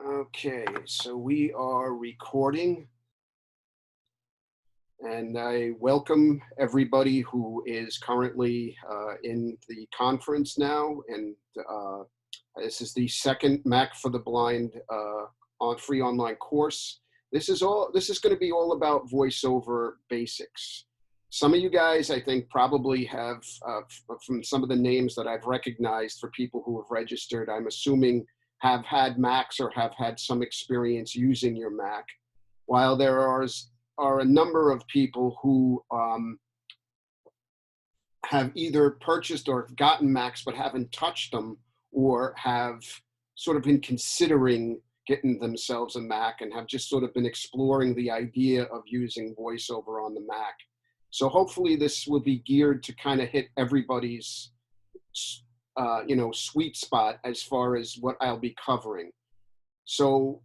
Okay, so we are recording, and I welcome everybody who is currently in the conference now. And this is the second Mac for the Blind on free online course. This is going to be all about VoiceOver basics. Some of you guys, I think, probably have, from some of the names that I've recognized for people who have registered, I'm assuming have had Macs or have had some experience using your Mac, while there are a number of people who have either purchased or gotten Macs but haven't touched them, or have sort of been considering getting themselves a Mac and have just sort of been exploring the idea of using VoiceOver on the Mac. So hopefully this will be geared to kind of hit everybody's sweet spot as far as what I'll be covering. So,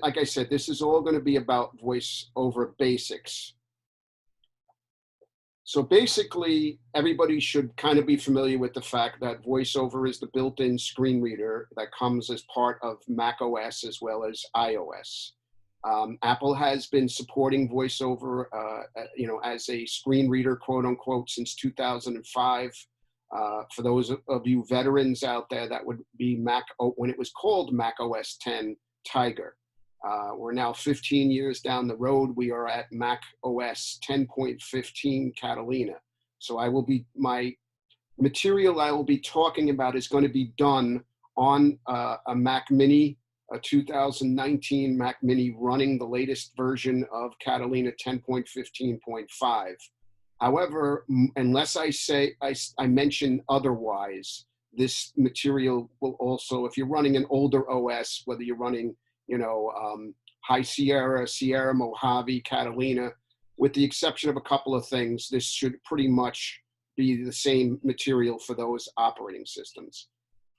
like I said, this is all going to be about VoiceOver basics. So basically, everybody should kind of be familiar with the fact that VoiceOver is the built-in screen reader that comes as part of Mac OS as well as iOS. Apple has been supporting VoiceOver, as a screen reader, quote unquote, since 2005. For those of you veterans out there, that would be when it was called Mac OS 10 Tiger. We're now 15 years down the road. We are at Mac OS 10.15 Catalina. So my material I will be talking about is going to be done on a Mac Mini, a 2019 Mac Mini running the latest version of Catalina 10.15.5. However, unless I mention otherwise, this material will also, if you're running an older OS, whether you're running, High Sierra, Sierra, Mojave, Catalina, with the exception of a couple of things, this should pretty much be the same material for those operating systems.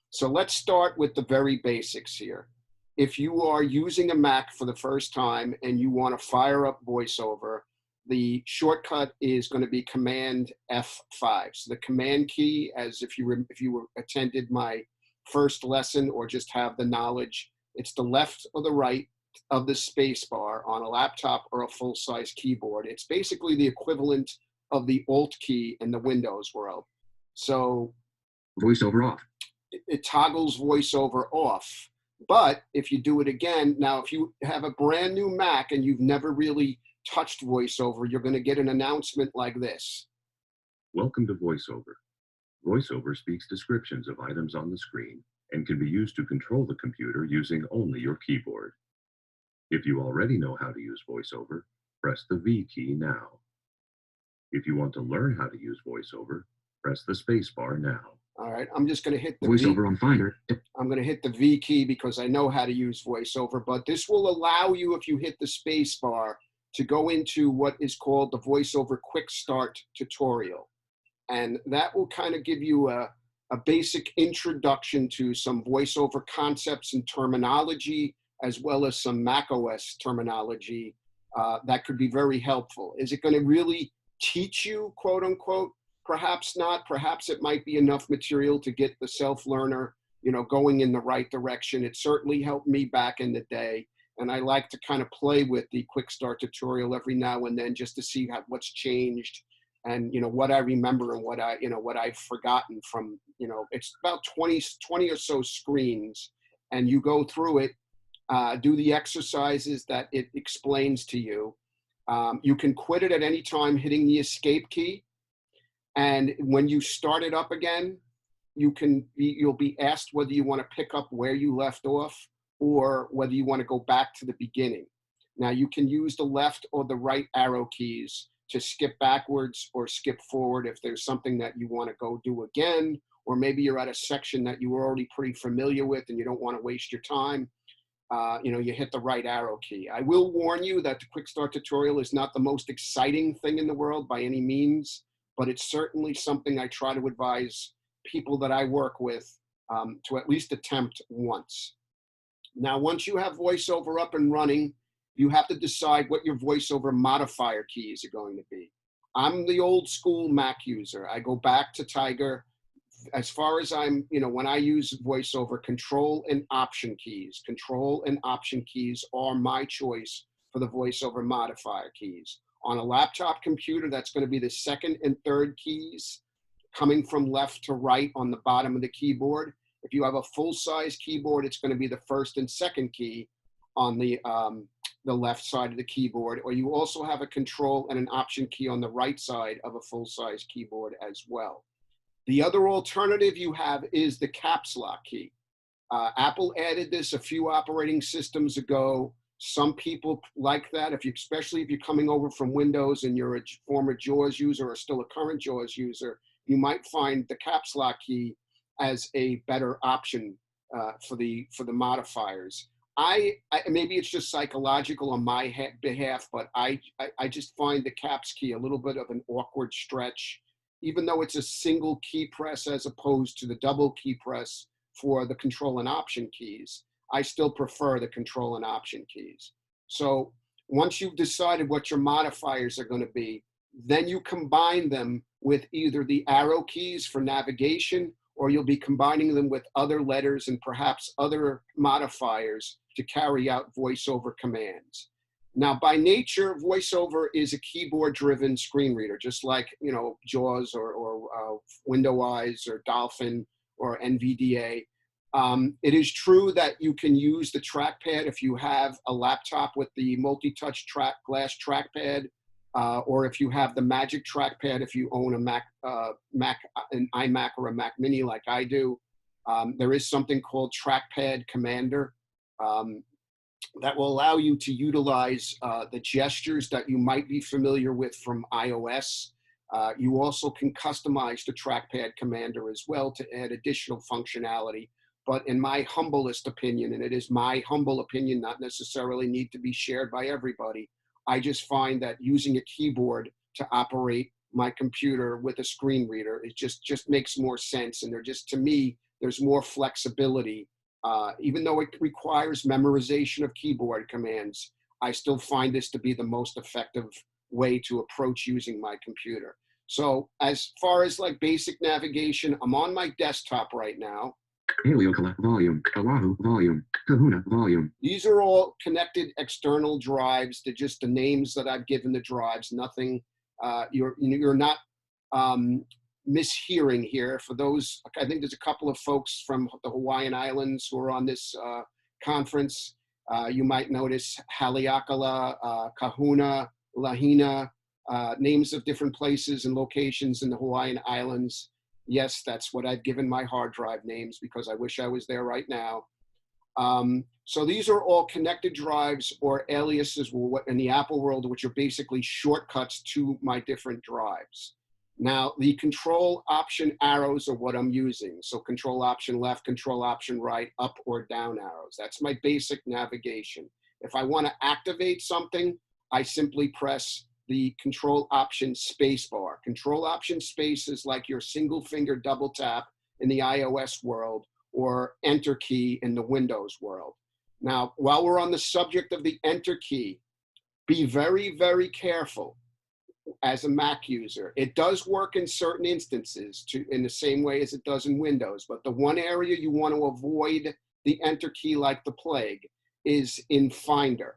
So let's start with the very basics here. If you are using a Mac for the first time and you want to fire up VoiceOver, the shortcut is going to be Command F5. So the Command key, as if you attended my first lesson or just have the knowledge, it's the left or the right of the space bar on a laptop or a full-size keyboard. It's basically the equivalent of the Alt key in the Windows world. So VoiceOver off. It toggles VoiceOver off. But if you do it again, now if you have a brand new Mac and you've never really touched VoiceOver, you're going to get an announcement like this. Welcome to VoiceOver. VoiceOver speaks descriptions of items on the screen and can be used to control the computer using only your keyboard. If you already know how to use VoiceOver, press the V key now. If you want to learn how to use VoiceOver, press the space bar now. All right, I'm just going to hit the VoiceOver on Finder. I'm going to hit the V key because I know how to use VoiceOver, but this will allow you, if you hit the space bar, to go into what is called the VoiceOver Quick Start tutorial. And that will kind of give you a basic introduction to some VoiceOver concepts and terminology, as well as some macOS terminology that could be very helpful. Is it going to really teach you, quote unquote? Perhaps not. Perhaps it might be enough material to get the self-learner, going in the right direction. It certainly helped me back in the day. And I like to kind of play with the Quick Start tutorial every now and then just to see what's changed and, what I remember and what I've forgotten from, it's about 20 or so screens, and you go through it, do the exercises that it explains to you. You can quit it at any time hitting the escape key. And when you start it up again, you'll be asked whether you want to pick up where you left off or whether you want to go back to the beginning. Now you can use the left or the right arrow keys to skip backwards or skip forward if there's something that you want to go do again, or maybe you're at a section that you were already pretty familiar with and you don't want to waste your time. You hit the right arrow key. I will warn you that the Quick Start tutorial is not the most exciting thing in the world by any means, but it's certainly something I try to advise people that I work with to at least attempt once. Now, once you have VoiceOver up and running, you have to decide what your VoiceOver modifier keys are going to be. I'm the old school Mac user. I go back to Tiger as far as I'm, when I use VoiceOver, control and option keys are my choice for the VoiceOver modifier keys. On a laptop computer, that's going to be the second and third keys coming from left to right on the bottom of the keyboard. If you have a full-size keyboard, it's going to be the first and second key on the left side of the keyboard, or you also have a control and an option key on the right side of a full-size keyboard as well. The other alternative you have is the caps lock key. Apple added this a few operating systems ago. Some people like that, especially if you're coming over from Windows and you're a former JAWS user or still a current JAWS user, you might find the caps lock key as a better option for the modifiers. Maybe it's just psychological on my behalf, but I just find the caps key a little bit of an awkward stretch, even though it's a single key press as opposed to the double key press for the control and option keys. I still prefer the control and option keys. So once you've decided what your modifiers are going to be, then you combine them with either the arrow keys for navigation, or you'll be combining them with other letters and perhaps other modifiers to carry out VoiceOver commands. Now, by nature, VoiceOver is a keyboard-driven screen reader, just like JAWS or Window Eyes or Dolphin or NVDA. It is true that you can use the trackpad if you have a laptop with the multi-touch glass trackpad, or if you have the Magic Trackpad, if you own a an iMac or a Mac Mini like I do. There is something called Trackpad Commander that will allow you to utilize the gestures that you might be familiar with from iOS. You also can customize the Trackpad Commander as well to add additional functionality. But in my humblest opinion, and it is my humble opinion, not necessarily need to be shared by everybody, I just find that using a keyboard to operate my computer with a screen reader, it just makes more sense. And to me, there's more flexibility. Even though it requires memorization of keyboard commands, I still find this to be the most effective way to approach using my computer. So as far as like basic navigation, I'm on my desktop right now. Heliocala volume, Oahu volume, Kahuna volume. These are all connected external drives. They're just the names that I've given the drives. Nothing, you're not mishearing here. For those, I think there's a couple of folks from the Hawaiian Islands who are on this conference. You might notice Haleakala, Kahuna, Lahaina, names of different places and locations in the Hawaiian Islands. Yes, that's what I've given my hard drive names because I wish I was there right now. So these are all connected drives or aliases in the Apple world, which are basically shortcuts to my different drives. Now, the control option arrows are what I'm using. So control option left, control option right, up or down arrows. That's my basic navigation. If I want to activate something, I simply press the control option space bar. Control option space is like your single finger double tap in the iOS world or enter key in the Windows world. Now, while we're on the subject of the enter key, be very, very careful as a Mac user. It does work in certain instances in the same way as it does in Windows, but the one area you want to avoid the enter key like the plague is in Finder,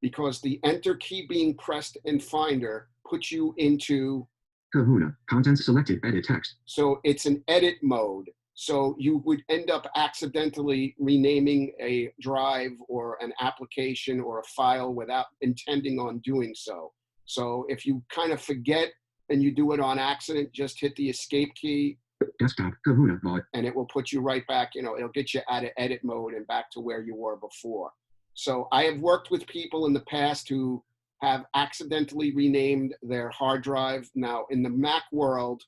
because the enter key being pressed in Finder puts you into Kahuna, contents selected, edit text. So it's an edit mode. So you would end up accidentally renaming a drive or an application or a file without intending on doing so. So if you kind of forget and you do it on accident, just hit the escape key. Desktop, Kahuna mode. And it will put you right back, it'll get you out of edit mode and back to where you were before. So I have worked with people in the past who have accidentally renamed their hard drive. Now in the Mac world,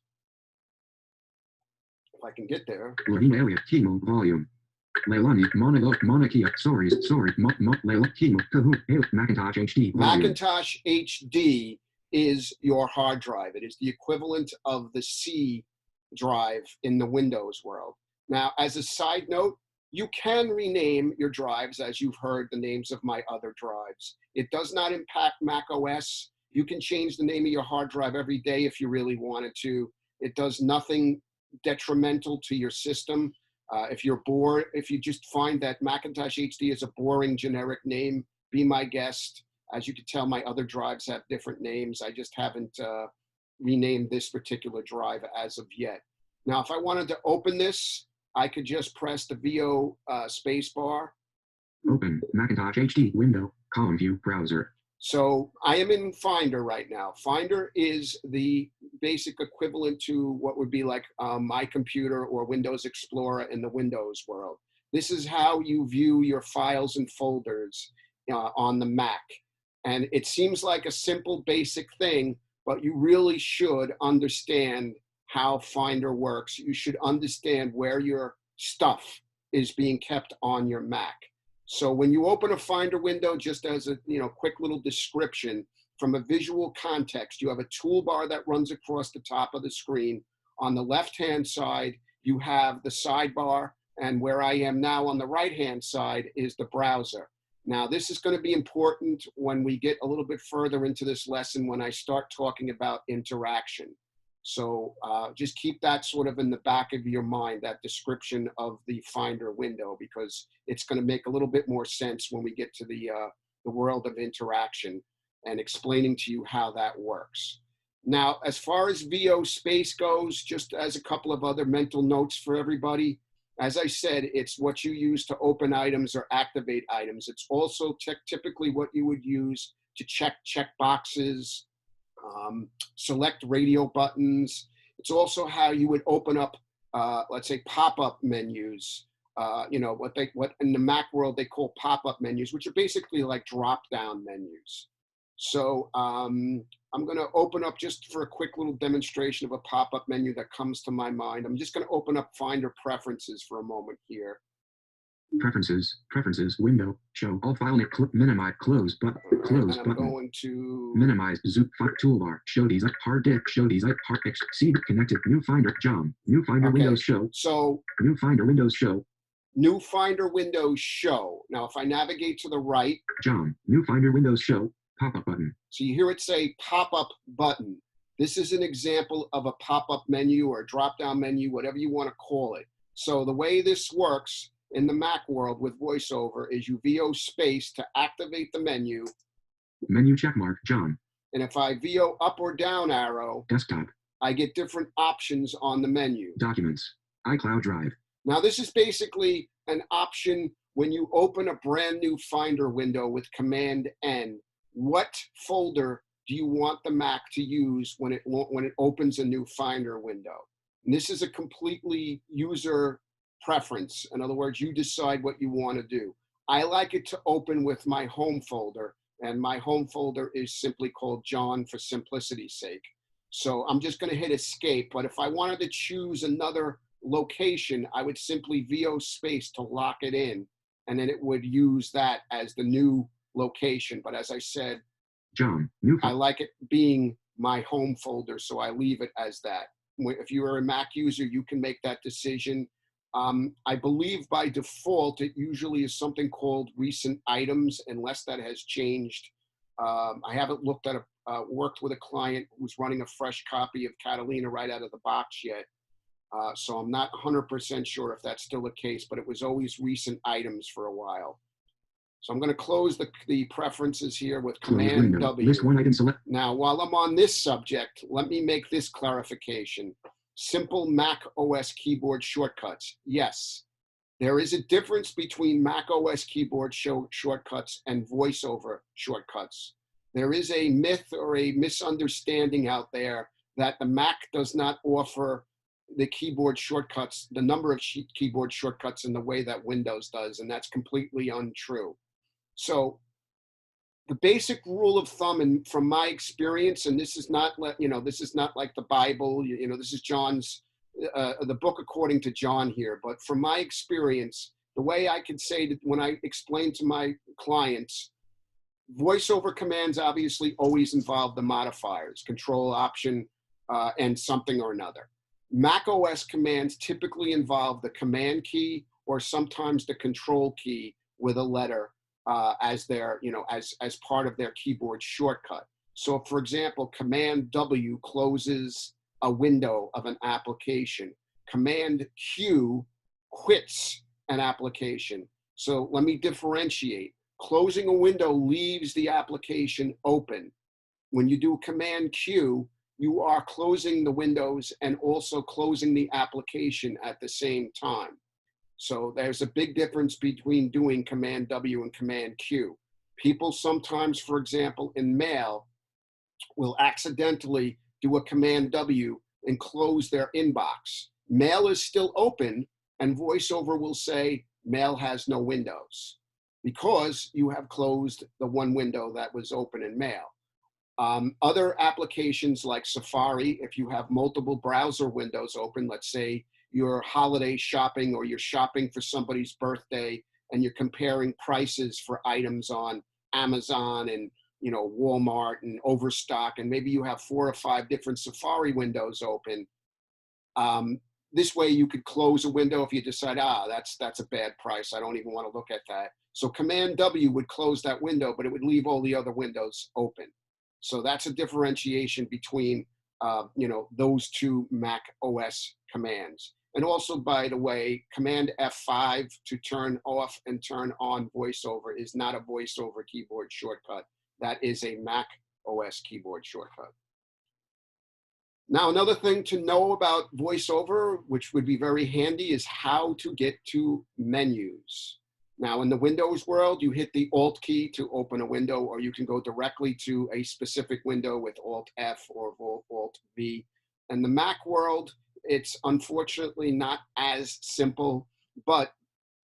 if I can get there. Lavina area, Kimo, volume. Leilani, Monakia, sorry, Leila, Kimo, Kahuna, Macintosh HD. Volume. Macintosh HD is your hard drive. It is the equivalent of the C drive in the Windows world. Now, as a side note, you can rename your drives, as you've heard the names of my other drives. It does not impact Mac OS. You can change the name of your hard drive every day if you really wanted to. It does nothing detrimental to your system. If you're bored, if you just find that Macintosh HD is a boring generic name, be my guest. As you can tell, my other drives have different names. I just haven't renamed this particular drive as of yet. Now, if I wanted to open this, I could just press the VO space bar. Open Macintosh HD window, column view browser. So I am in Finder right now. Finder is the basic equivalent to what would be like My Computer or Windows Explorer in the Windows world. This is how you view your files and folders on the Mac. And it seems like a simple, basic thing, but you really should understand how Finder works. You should understand where your stuff is being kept on your Mac. So when you open a Finder window, just as a quick little description, from a visual context, you have a toolbar that runs across the top of the screen. On the left-hand side, you have the sidebar, and where I am now on the right-hand side is the browser. Now, this is going to be important when we get a little bit further into this lesson when I start talking about interaction. So just keep that sort of in the back of your mind, that description of the Finder window, because it's going to make a little bit more sense when we get to the world of interaction and explaining to you how that works. Now, as far as VO space goes, just as a couple of other mental notes for everybody, as I said, it's what you use to open items or activate items. It's also typically what you would use to check boxes, select radio buttons. It's also how you would open up, let's say, pop-up menus. What in the Mac world they call pop-up menus, which are basically like drop-down menus. So I'm going to open up just for a quick little demonstration of a pop-up menu that comes to my mind. I'm just going to open up Finder Preferences for a moment here. Preferences window, show all file name, minimize, close button, close button. I'm going to minimize, zoom, toolbar, show these like hard disk, show these like hard X, see connected, new Finder, John, new Finder Windows show. So new Finder Windows show. New Finder Windows show. Now, if I navigate to the right, John, new Finder Windows show, pop-up button. So you hear it say pop-up button. This is an example of a pop-up menu or a drop-down menu, whatever you want to call it. So the way this works in the Mac world with VoiceOver is you VO space to activate the menu. Menu checkmark, John. And if I VO up or down arrow, desktop, I get different options on the menu. Documents, iCloud Drive. Now this is basically an option when you open a brand new Finder window with Command N. What folder do you want the Mac to use when it opens a new Finder window? And this is a completely user preference. In other words, you decide what you want to do. I like it to open with my home folder, and my home folder is simply called John for simplicity's sake. So I'm just going to hit escape, but if I wanted to choose another location, I would simply VO space to lock it in, and then it would use that as the new location. But as I said, John, I like it being my home folder, so I leave it as that. If you are a Mac user, you can make that decision. I believe by default, it usually is something called recent items, unless that has changed. I haven't looked at worked with a client who's running a fresh copy of Catalina right out of the box yet. So I'm not 100% sure if that's still the case, but it was always recent items for a while. So I'm going to close the preferences here with Command W. List one item select. Now, while I'm on this subject, let me make this clarification. Simple Mac OS keyboard shortcuts. Yes, there is a difference between Mac OS keyboard shortcuts and VoiceOver shortcuts. There is a myth or a misunderstanding out there that the Mac does not offer the keyboard shortcuts, the number of keyboard shortcuts in the way that Windows does, and that's completely untrue. So the basic rule of thumb, and from my experience, and this is not, this is not like the Bible, this is John's, the book according to John here, but from my experience, the way I could say that when I explain to my clients, VoiceOver commands obviously always involve the modifiers, Control, Option, and something or another. Mac OS commands typically involve the Command key or sometimes the Control key with a letter as their, as part of their keyboard shortcut. So for example, Command W closes a window of an application. Command Q quits an application. So let me differentiate. Closing a window leaves the application open. When you do Command Q, you are closing the windows and also closing the application at the same time. So there's a big difference between doing Command W and Command Q. People sometimes, for example, in mail, will accidentally do a Command W and close their inbox. Mail is still open, and VoiceOver will say, mail has no windows, because you have closed the one window that was open in mail. Other applications like Safari, if you have multiple browser windows open, let's say you're holiday shopping or you're shopping for somebody's birthday and you're comparing prices for items on Amazon and Walmart and Overstock, and maybe you have 4 or 5 different Safari windows open. This way you could close a window if you decide, that's a bad price, I don't even want to look at that. So Command W would close that window, but it would leave all the other windows open. So that's a differentiation between those two Mac OS commands. And also, by the way, Command F5 to turn off and turn on VoiceOver is not a VoiceOver keyboard shortcut. That is a Mac OS keyboard shortcut. Now, another thing to know about VoiceOver, which would be very handy, is how to get to menus. Now, in the Windows world, you hit the Alt key to open a window, or you can go directly to a specific window with Alt F or Alt V. In the Mac world, it's unfortunately not as simple, but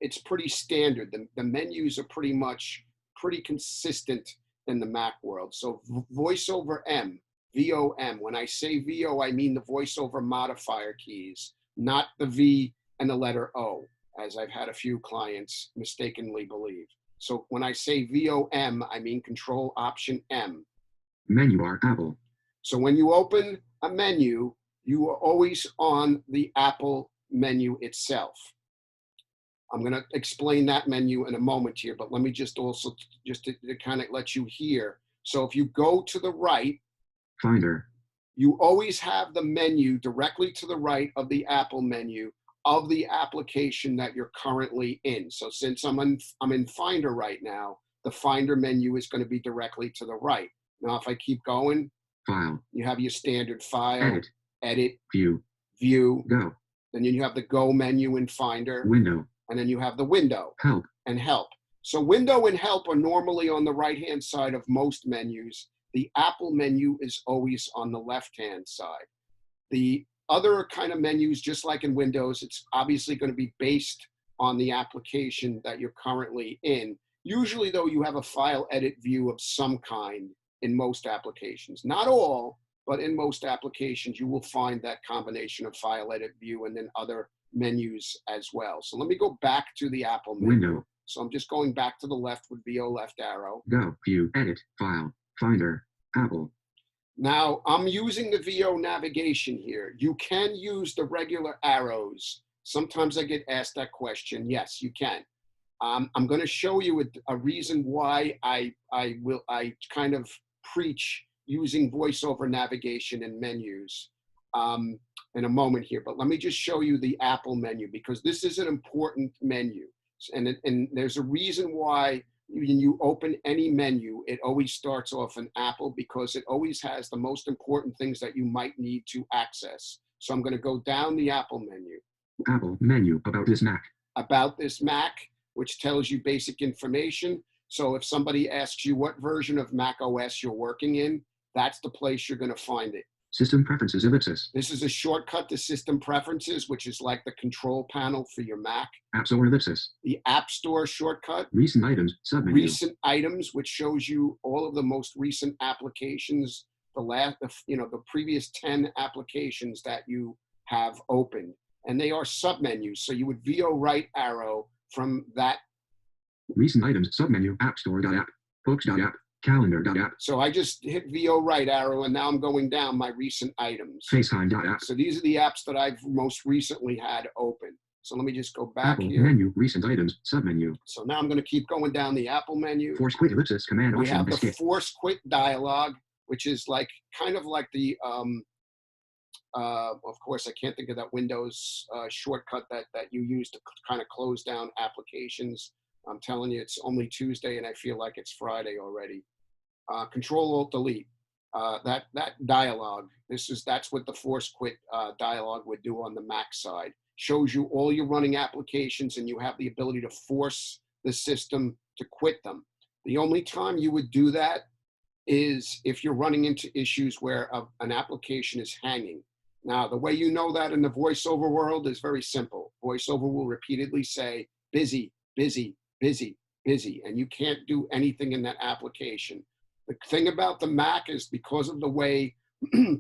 it's pretty standard. The menus are pretty consistent in the Mac world. So VoiceOver M, VOM, when I say VO, I mean the VoiceOver modifier keys, not the V and the letter O, as I've had a few clients mistakenly believe. So when I say VOM, I mean Control Option M. Menu bar, Apple. So when you open a menu, you are always on the Apple menu itself. I'm going to explain that menu in a moment here, but let me just to kind of let you hear. So if you go to the right, Finder. You always have the menu directly to the right of the Apple menu of the application that you're currently in. So since I'm in Finder right now, the Finder menu is going to be directly to the right. Now, if I keep going, File. You have your standard File, Edit, View, Go. Then you have the Go menu in Finder. Window. And then you have the Window. Help. And Help. So Window and Help are normally on the right-hand side of most menus. The Apple menu is always on the left-hand side. The other kind of menus, just like in Windows, it's obviously going to be based on the application that you're currently in. Usually, though, you have a file edit view of some kind in most applications. Not all, but in most applications, you will find that combination of file edit view and then other menus as well. So let me go back to the Apple menu. Window. So I'm just going back to the left with VO left arrow. Go, View, Edit, File, Finder, Apple. Now, I'm using the VO navigation here. You can use the regular arrows. Sometimes I get asked that question. Yes, you can. I'm going to show you a reason why I kind of preach using VoiceOver navigation and menus in a moment here. But let me just show you the Apple menu, because this is an important menu. And there's a reason why when you open any menu, it always starts off in Apple, because it always has the most important things that you might need to access. So I'm going to go down the Apple menu. Apple menu, About This Mac. About This Mac, which tells you basic information. So if somebody asks you what version of Mac OS you're working in, that's the place you're going to find it. System Preferences, ellipsis. This is a shortcut to System Preferences, which is like the control panel for your Mac. App Store, ellipsis. The App Store shortcut. Recent items, submenu. Recent items, which shows you all of the most recent applications, the previous 10 applications that you have opened. And they are submenus. So you would VO right arrow from that. Recent items, submenu, App Store.app, Books.app, Calendar.app. So I just hit VO right arrow, and now I'm going down my recent items. FaceTime.app. So these are the apps that I've most recently had open. So let me just go back Apple here. menu, recent items, submenu. So now I'm going to keep going down the Apple menu. Force quit, ellipsis, Command We Option, have the Escape. Force Quit dialog, which is kind of like the Of course, I can't think of that Windows shortcut that you use to kind of close down applications. I'm telling you, it's only Tuesday and I feel like it's Friday already. Control Alt Delete. That dialog. That's what the force quit dialog would do on the Mac side. Shows you all your running applications and you have the ability to force the system to quit them. The only time you would do that is if you're running into issues where an application is hanging. Now, the way you know that in the VoiceOver world is very simple. VoiceOver will repeatedly say, busy, busy, busy, busy, and you can't do anything in that application. The thing about the Mac is because of the way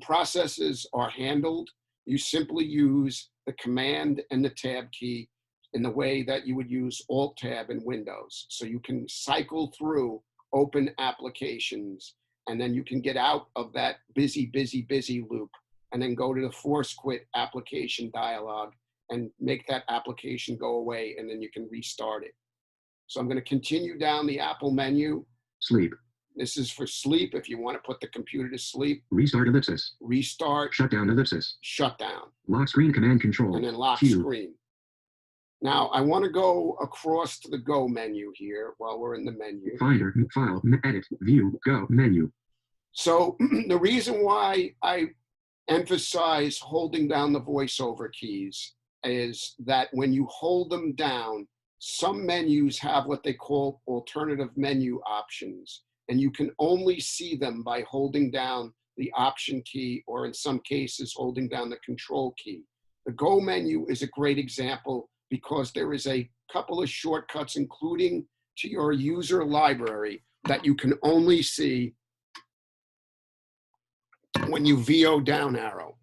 processes are handled, you simply use the Command and the Tab key in the way that you would use Alt-Tab in Windows. So you can cycle through open applications, and then you can get out of that busy, busy, busy loop, and then go to the force quit application dialog and make that application go away, and then you can restart it. So I'm going to continue down the Apple menu. Sleep. This is for sleep if you want to put the computer to sleep. Restart ellipsis. Restart. Shutdown ellipsis. Shutdown. Lock screen command control. And then lock Q. screen. Now, I want to go across to the Go menu here while we're in the menu. Finder, file, edit, view, go, menu. So the reason why I emphasize holding down the VoiceOver keys is that when you hold them down, some menus have what they call alternative menu options, and you can only see them by holding down the Option key, or in some cases, holding down the Control key. The Go menu is a great example because there is a couple of shortcuts, including to your user library, that you can only see when you VO down arrow.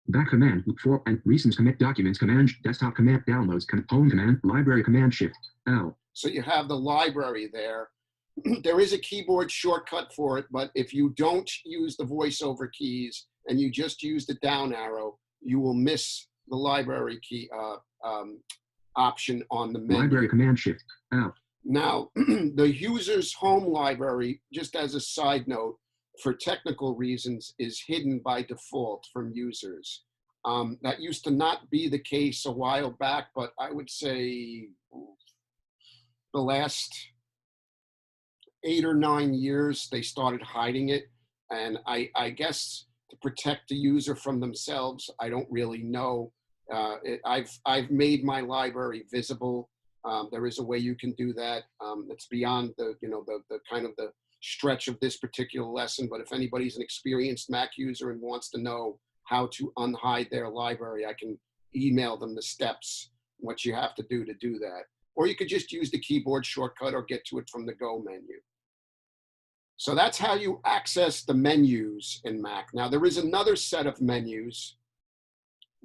Back command, for and recent commit documents command, desktop command, downloads, home command, library command, shift, L. So you have the library there. There is a keyboard shortcut for it, but if you don't use the VoiceOver keys and you just use the down arrow, you will miss the library key option on the menu. Library command, shift, L. Now, the user's home library, just as a side note, for technical reasons, is hidden by default from users. That used to not be the case a while back, but I would say the last 8 or 9 years, they started hiding it. And I guess to protect the user from themselves, I don't really know. I've made my library visible. There is a way you can do that. It's beyond the kind of the stretch of this particular lesson, but if anybody's an experienced Mac user and wants to know how to unhide their library, I can email them the steps, what you have to do that. Or you could just use the keyboard shortcut or get to it from the Go menu. So that's how you access the menus in Mac. Now there is another set of menus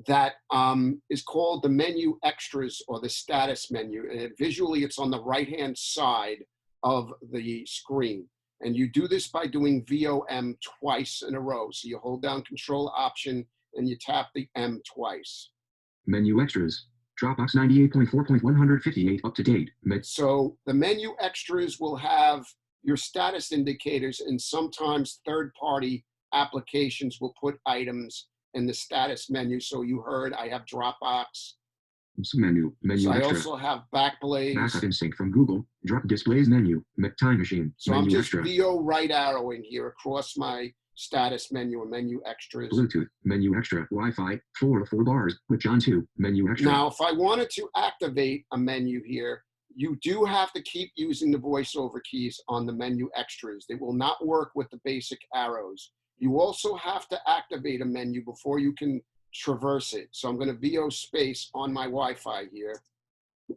that is called the menu extras or the status menu. And visually it's on the right-hand side of the screen. And you do this by doing VOM twice in a row. So you hold down Control Option and you tap the M twice. Menu extras. Dropbox 98.4.158 up to date. So the menu extras will have your status indicators, and sometimes third-party applications will put items in the status menu. So you heard I have Dropbox. Menu So I extra. also have Backblaze. Backup and sync from Google. Drop displays menu. Time machine. So menu I'm just extra. VO right arrowing here across my status menu or menu extras. Bluetooth. Menu extra. Wi-Fi. 4 bars. Which on 2. Menu extra. Now, if I wanted to activate a menu here, you do have to keep using the VoiceOver keys on the menu extras. They will not work with the basic arrows. You also have to activate a menu before you can traverse it. So I'm going to VO space on my Wi-Fi here.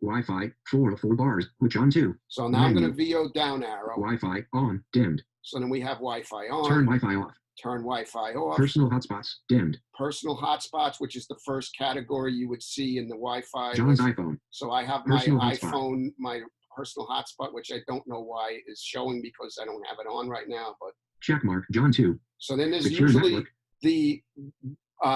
Wi-Fi. 4 bars. Which on 2. So now menu. I'm going to VO down arrow. Wi-Fi on. Dimmed. So then we have Wi-Fi on. Turn Wi-Fi off. Turn Wi-Fi off. Personal hotspots. Dimmed. Personal hotspots, which is the first category you would see in the Wi-Fi. John's iPhone. So I have my Personal hotspot. iPhone, my personal hotspot, which I don't know why is showing because I don't have it on right now. But Checkmark. John 2. so then there's Secure usually network. the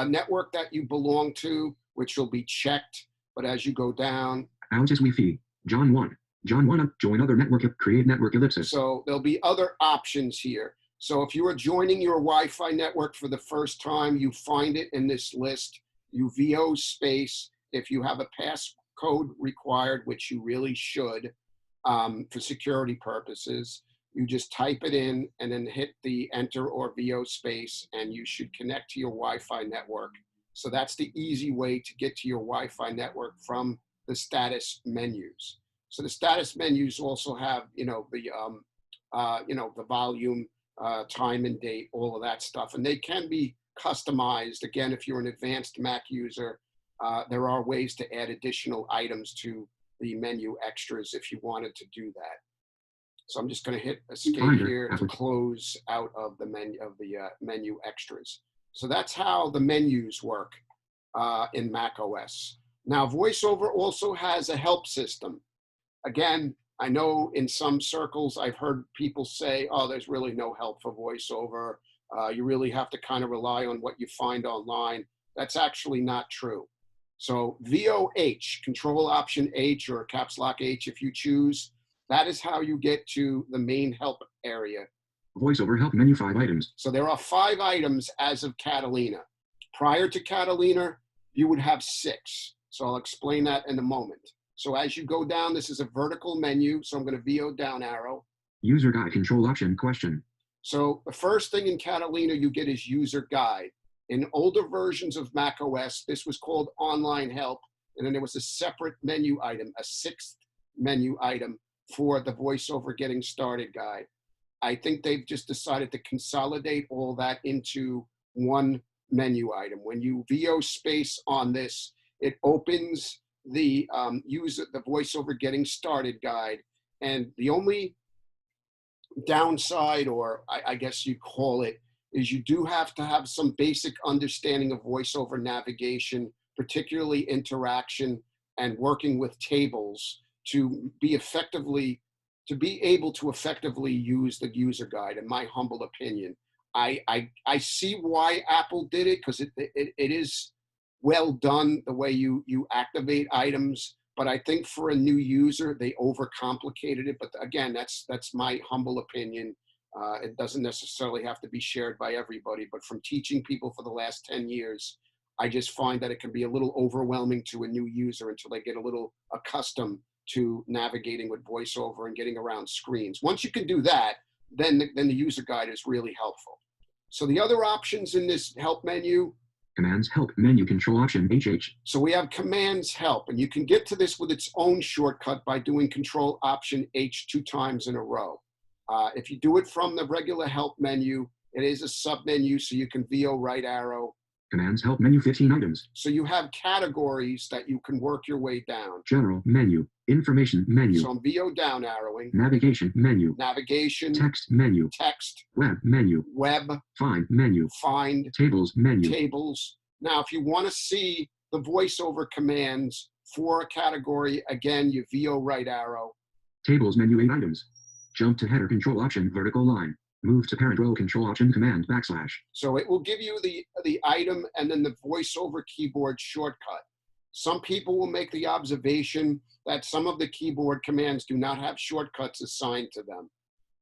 network that you belong to, which will be checked. But as you go down, Alice's Wi-Fi. John 1. John 1 up. Join other network. Create network ellipsis. so there'll be other options here. So if you are joining your Wi-Fi network for the first time, you find it in this list. You VO space. If you have a passcode required, which you really should for security purposes, you just type it in and then hit the enter or VO space, and you should connect to your Wi-Fi network. So that's the easy way to get to your Wi-Fi network from the status menus. So the status menus also have, the volume, time and date, all of that stuff. And they can be customized. Again, if you're an advanced Mac user, there are ways to add additional items to the menu extras if you wanted to do that. So I'm just going to hit escape here to close out of the menu extras. So that's how the menus work in Mac OS. Now, VoiceOver also has a help system. Again, I know in some circles I've heard people say, oh, there's really no help for VoiceOver. You really have to kind of rely on what you find online. That's actually not true. So VOH, Control Option H or Caps Lock H if you choose, that is how you get to the main help area. VoiceOver help menu 5 items. So there are 5 items as of Catalina. Prior to Catalina, you would have 6. So I'll explain that in a moment. So as you go down, this is a vertical menu. So I'm going to VO down arrow. User guide, Control Option, question. So the first thing in Catalina you get is user guide. In older versions of Mac OS, this was called online help. And then there was a separate menu item, a 6th menu item for the VoiceOver getting started guide. I think they've just decided to consolidate all that into one menu item. When you VO space on this, it opens the the VoiceOver getting started guide. And the only downside, or I guess you call it, is you do have to have some basic understanding of VoiceOver navigation, particularly interaction and working with tables to be able to effectively use the user guide, in my humble opinion. I see why Apple did it, because it is well done the way you activate items, but I think for a new user, they overcomplicated it. But again, that's my humble opinion. It doesn't necessarily have to be shared by everybody, but from teaching people for the last 10 years, I just find that it can be a little overwhelming to a new user until they get a little accustomed to navigating with VoiceOver and getting around screens. Once you can do that, then the user guide is really helpful. So the other options in this help menu. Commands help menu, Control Option HH. So we have Commands help, and you can get to this with its own shortcut by doing Control Option H 2 times in a row. If you do it from the regular help menu, it is a sub-menu, so you can VO right arrow. Commands help menu 15 items. So you have categories that you can work your way down. General menu, information menu. So I'm VO down arrowing. Navigation menu. Navigation. Text menu. Text. Web menu. Web. Find menu. Find. Tables menu. Tables. Now, if you want to see the VoiceOver commands for a category, again, you VO right arrow. Tables menu 8 items. Jump to header, Control Option vertical line. Move to parent row, Control Option Command \. So it will give you the item and then the VoiceOver keyboard shortcut. Some people will make the observation that some of the keyboard commands do not have shortcuts assigned to them.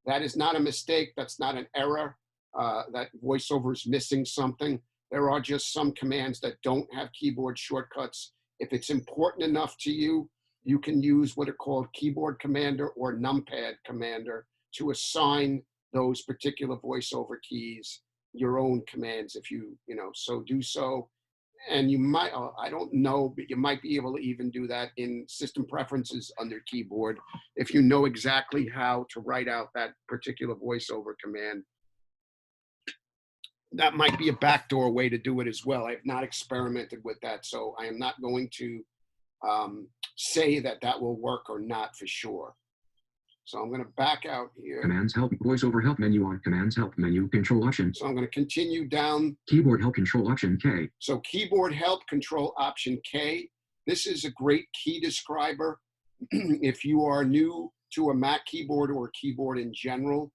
That is not a mistake. That's not an error. That VoiceOver is missing something. There are just some commands that don't have keyboard shortcuts. If it's important enough to you, you can use what are called keyboard commander or numpad commander to assign those particular VoiceOver keys your own commands if you so do so. And you might, I don't know, but you might be able to even do that in system preferences under keyboard if you know exactly how to write out that particular VoiceOver command. That might be a backdoor way to do it as well. I have not experimented with that, so I am not going to say that will work or not for sure. So I'm going to back out here. Commands help, VoiceOver help menu on Commands help menu, Control Option. So I'm going to continue down. Keyboard help, Control Option K. So keyboard help, Control Option K. This is a great key describer. If you are new to a Mac keyboard or a keyboard in general,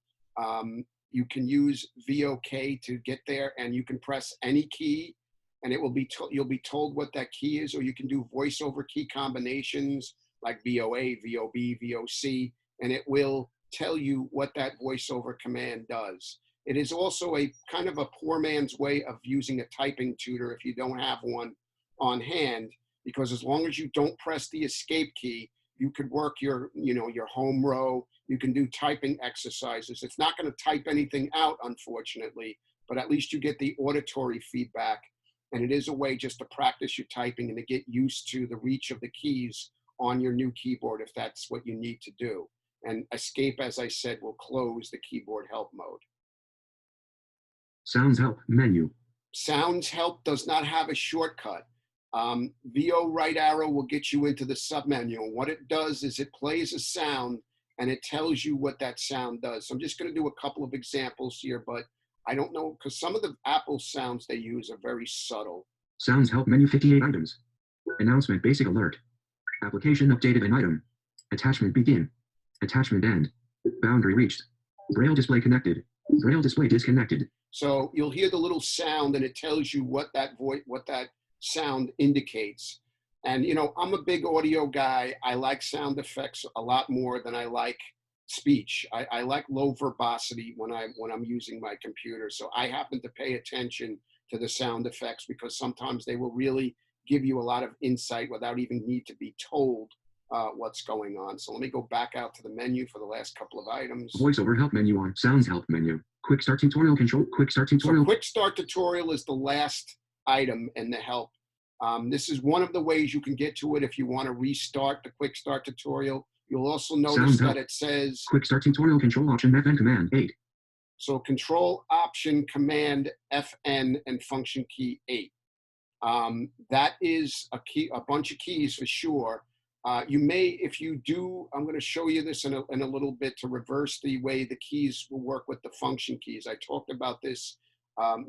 you can use VOK to get there, and you can press any key, and it will be you'll be told what that key is, or you can do VoiceOver key combinations like VOA, VOB, VOC, and it will tell you what that VoiceOver command does. It is also a kind of a poor man's way of using a typing tutor if you don't have one on hand, because as long as you don't press the escape key, you could work your, your home row. You can do typing exercises. It's not going to type anything out, unfortunately, but at least you get the auditory feedback. And it is a way just to practice your typing and to get used to the reach of the keys on your new keyboard if that's what you need to do. And escape, as I said, will close the keyboard help mode. Sounds help menu. Sounds help does not have a shortcut. VO right arrow will get you into the submenu. And what it does is it plays a sound and it tells you what that sound does. So I'm just going to do a couple of examples here, but I don't know, because some of the Apple sounds they use are very subtle. Sounds help menu, 58 items. Announcement, basic alert. Application updated an item. Attachment begin. Attachment end. Boundary reached. Braille display connected. Braille display disconnected. So you'll hear the little sound and it tells you what that sound indicates. And I'm a big audio guy. I like sound effects a lot more than I like speech. I like low verbosity when I'm using my computer. So I happen to pay attention to the sound effects because sometimes they will really give you a lot of insight without even need to be told what's going on. So let me go back out to the menu for the last couple of items. VoiceOver help menu on sounds help menu. Quick start tutorial control. Quick start tutorial. So quick start tutorial is the last item in the help. This is one of the ways you can get to it if you want to restart the quick start tutorial. You'll also notice that it says quick start tutorial control option FN command 8. So control option command FN and function key 8. That is a bunch of keys for sure. You may, if you do, I'm going to show you this in a little bit to reverse the way the keys will work with the function keys. I talked about this,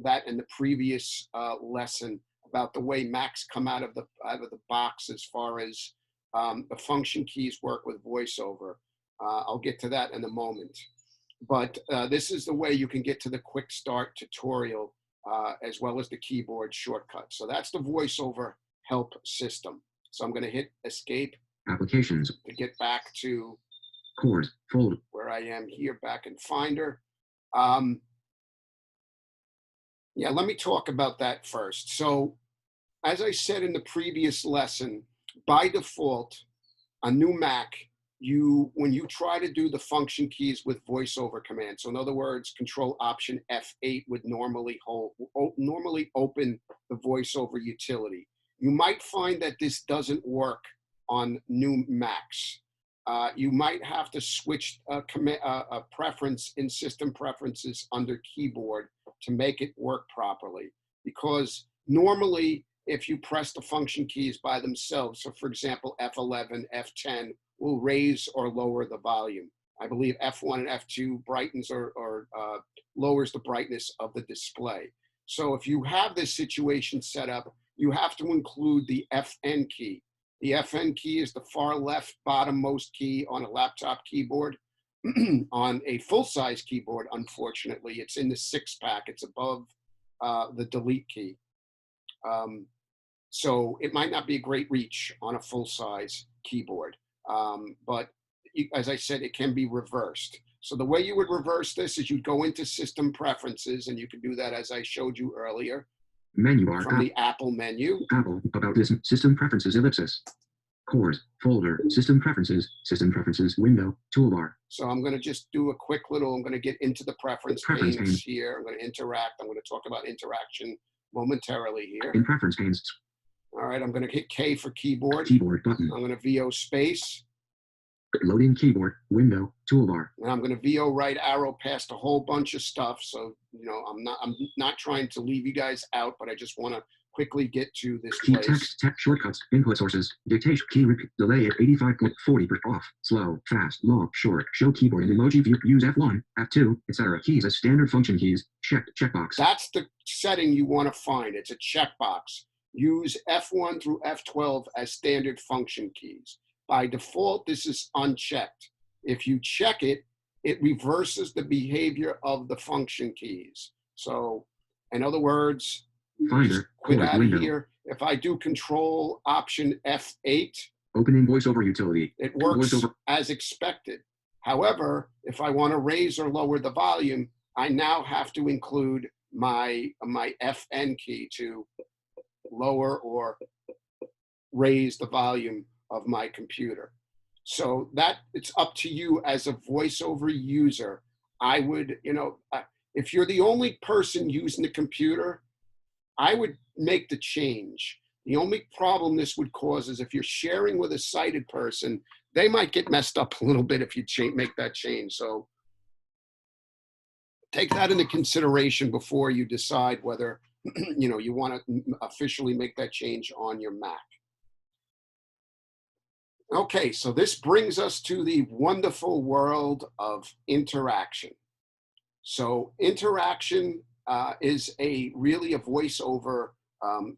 that in the previous lesson about the way Macs come out of the box as far as the function keys work with VoiceOver. I'll get to that in a moment. But this is the way you can get to the quick start tutorial as well as the keyboard shortcut. So that's the VoiceOver help system. So I'm going to hit escape. Applications. To get back to Cores, folder. Where I am here back in Finder. Yeah, let me talk about that first. So as I said in the previous lesson, by default, a new Mac, when you try to do the function keys with VoiceOver command, so in other words, control option F8 would normally open the VoiceOver utility. You might find that this doesn't work on new Macs. You might have to switch a preference in system preferences under keyboard to make it work properly. Because normally, if you press the function keys by themselves, so for example, F11, F10 will raise or lower the volume. I believe F1 and F2 brightens or lowers the brightness of the display. So if you have this situation set up, you have to include the FN key. The FN key is the far left bottommost key on a laptop keyboard. On a full-size keyboard, unfortunately, it's in the 6-pack. It's above the delete key. So it might not be a great reach on a full-size keyboard. But as I said, it can be reversed. So the way you would reverse this is you'd go into system preferences, and you can do that as I showed you earlier. Menu bar. From the Apple menu. Apple, about this, system preferences, ellipsis. Cores, folder, system preferences, window, toolbar. So I'm going to just do a quick I'm going to get into the preference panes here. I'm going to interact. I'm going to talk about interaction momentarily here. In preference panes. All right, I'm going to hit K for keyboard. Keyboard button. I'm going to VO space. Loading keyboard, window, toolbar. And I'm going to VO right arrow past a whole bunch of stuff. So, I'm not trying to leave you guys out, but I just want to quickly get to this Key place. text, shortcuts, input sources, dictation, key repeat, delay at 85.40%, off, slow, fast, long, short, show keyboard and emoji view, use F1, F2, etc. Keys as standard function keys, checkbox. That's the setting you want to find. It's a checkbox. Use F1 through F12 as standard function keys. By default, this is unchecked. If you check it, it reverses the behavior of the function keys. So, in other words, Finder, quit out of window. here. If I do control option F8, opening VoiceOver utility. It works as expected. However, if I want to raise or lower the volume, I now have to include my FN key to lower or raise the volume of my computer. So that it's up to you as a VoiceOver user. I would, if you're the only person using the computer, I would make the change. The only problem this would cause is if you're sharing with a sighted person, they might get messed up a little bit if you make that change. So take that into consideration before you decide whether you want to officially make that change on your Mac. Okay, so this brings us to the wonderful world of interaction. So interaction is really a VoiceOver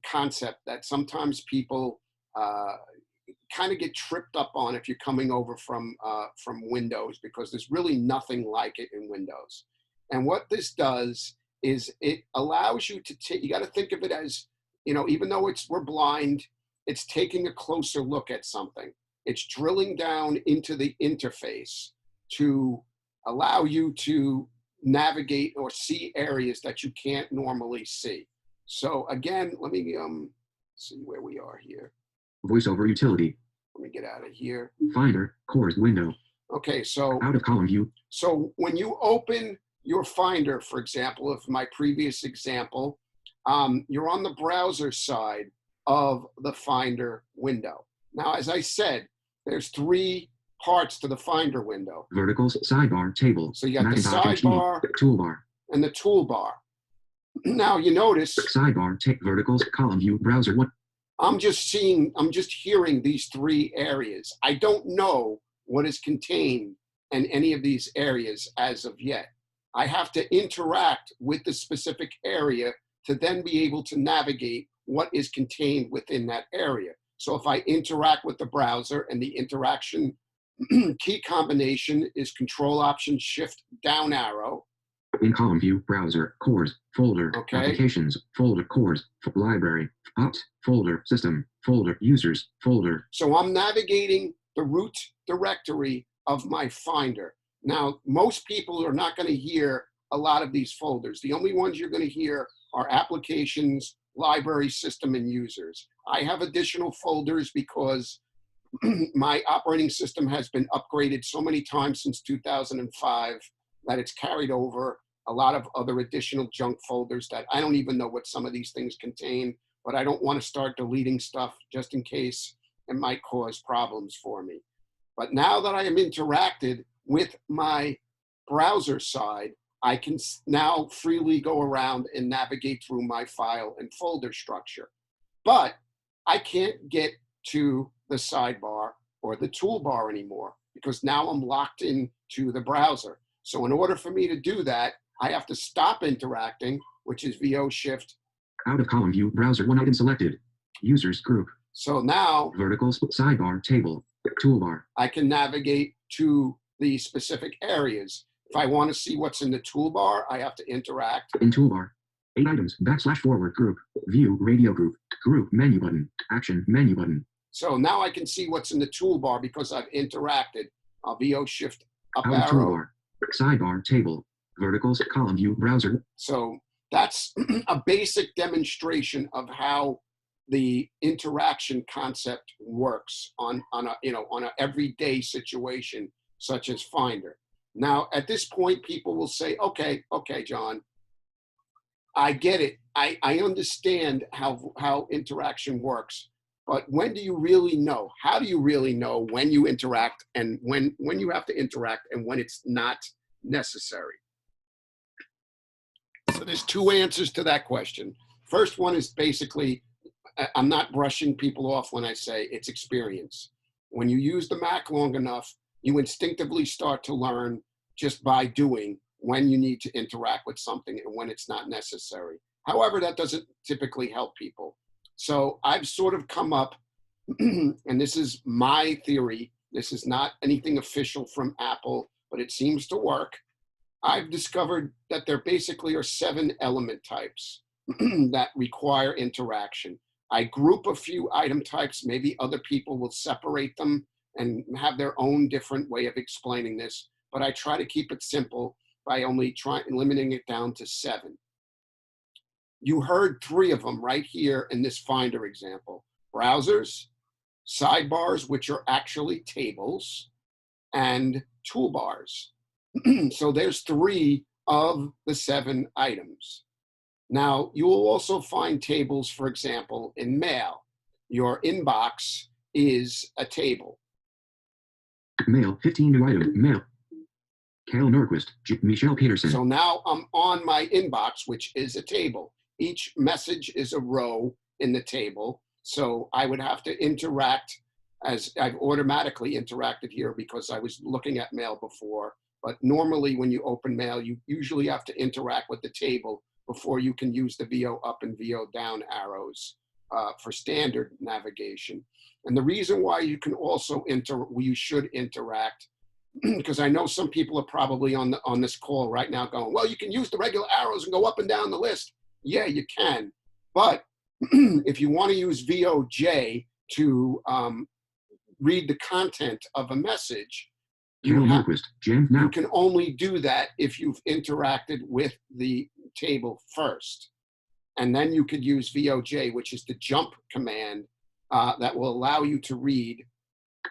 concept that sometimes people kind of get tripped up on if you're coming over from Windows, because there's really nothing like it in Windows. And what this does is it allows you to you got to think of it as, even though we're blind, it's taking a closer look at something. It's drilling down into the interface to allow you to navigate or see areas that you can't normally see. So again, let me see where we are here. VoiceOver utility. Let me get out of here. Finder, cores window. Okay, so Out of column view. So when you open your Finder, for example, of my previous example, you're on the browser side of the Finder window. Now, as I said, there's 3 parts to the Finder window. Verticals, sidebar, table. So you got the Macintosh sidebar toolbar. and the toolbar. Now you notice Sidebar, verticals, column view, browser. What? I'm just hearing these 3 areas. I don't know what is contained in any of these areas as of yet. I have to interact with the specific area to then be able to navigate what is contained within that area. So if I interact with the browser, and the interaction key combination is Control-Option-Shift down arrow. In column view, browser, cores, folder, Okay. applications, folder, cores, library, opt, folder, system, folder, users, folder. So I'm navigating the root directory of my Finder. Now, most people are not going to hear a lot of these folders. The only ones you're going to hear are applications, library, system, and users. I have additional folders because my operating system has been upgraded so many times since 2005 that it's carried over a lot of other additional junk folders that I don't even know what some of these things contain, but I don't want to start deleting stuff just in case it might cause problems for me. But now that I am interacted with my browser side, I can now freely go around and navigate through my file and folder structure. But I can't get to the sidebar or the toolbar anymore because now I'm locked into the browser. So in order for me to do that, I have to stop interacting, which is VO Shift. Out of column view, browser, 1 item selected. Users group. So now Verticals, sidebar, table, toolbar. I can navigate to the specific areas. If I want to see what's in the toolbar, I have to interact. In toolbar, 8 items, /forward group, view, radio group, menu button, action, menu button. So now I can see what's in the toolbar because I've interacted. I'll VO Shift up Out of arrow. toolbar, sidebar, table, verticals, column view, browser. So that's a basic demonstration of how the interaction concept works on a everyday situation such as Finder. Now, at this point, people will say, okay, John, I get it. I understand how interaction works, but when do you really know? How do you really know when you interact and when you have to interact and when it's not necessary? So there's 2 answers to that question. First one is basically, I'm not brushing people off when I say it's experience. When you use the Mac long enough, you instinctively start to learn just by doing when you need to interact with something and when it's not necessary. However, that doesn't typically help people. So I've sort of come up, and this is my theory, this is not anything official from Apple, but it seems to work. I've discovered that there basically are 7 element types that require interaction. I group a few item types. Maybe other people will separate them and have their own different way of explaining this, but I try to keep it simple. by only limiting it down to 7. You heard 3 of them right here in this Finder example. Browsers, sidebars, which are actually tables, and toolbars. So there's 3 of the 7 items. Now, you will also find tables, for example, in mail. Your inbox is a table. Mail, 15 new item. Mail. Cal Norquist, Michelle Peterson. So now I'm on my inbox, which is a table. Each message is a row in the table. So I would have to interact, as I've automatically interacted here because I was looking at mail before. But normally when you open mail, you usually have to interact with the table before you can use the VO up and VO down arrows for standard navigation. And the reason why you can also you should interact, because I know some people are probably on this call right now going, well, you can use the regular arrows and go up and down the list. Yeah, you can. But if you want to use VOJ to read the content of a message, you can only do that if you've interacted with the table first. And then you could use VOJ, which is the jump command that will allow you to read.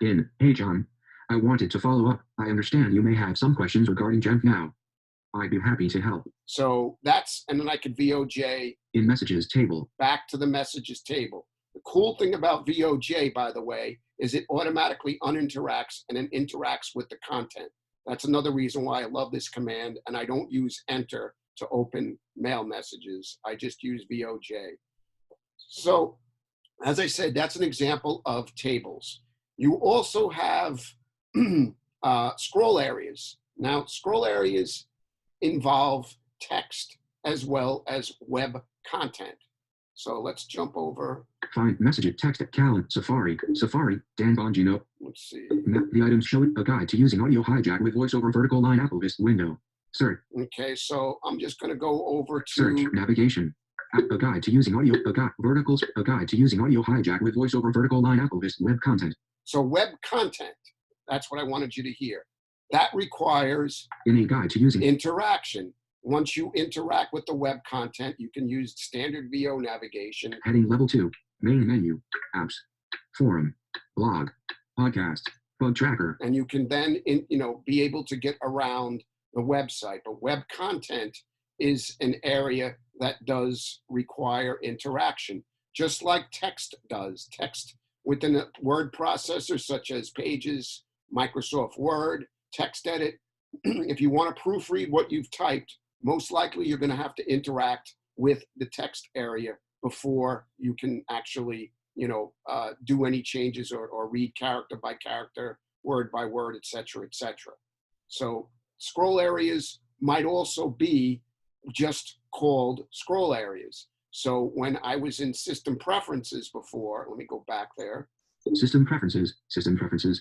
Hey, John, I wanted to follow up. I understand you may have some questions regarding Jump now. I'd be happy to help. So and then I could VOJ. In messages table. Back to the messages table. The cool thing about VOJ, by the way, is it automatically uninteracts and then interacts with the content. That's another reason why I love this command, and I don't use enter to open mail messages. I just use VOJ. So, as I said, that's an example of tables. You also have scroll areas. Now, scroll areas involve text as well as web content. So let's jump over. Find message text at Cal, Safari, Dan Bongino. Let's see. The items show a guide to using audio hijack with voiceover vertical line Apple Vista window. Search. Okay, so I'm just going to go over to search navigation. A guide to using audio. A guide to using audio hijack with voiceover vertical line Apple Vista web content. So web content. That's what I wanted you to hear. That requires in a guide to using interaction. Once you interact with the web content, you can use standard VO navigation. Heading level 2, main menu, apps, forum, blog, podcast, bug tracker. And you can then, be able to get around the website. But web content is an area that does require interaction, just like text does. Text within a word processor such as Pages, Microsoft Word, TextEdit. If you want to proofread what you've typed, most likely you're going to have to interact with the text area before you can actually, do any changes or read character by character, word by word, et cetera, et cetera. So scroll areas might also be just called scroll areas. So when I was in system preferences before, let me go back there. System preferences,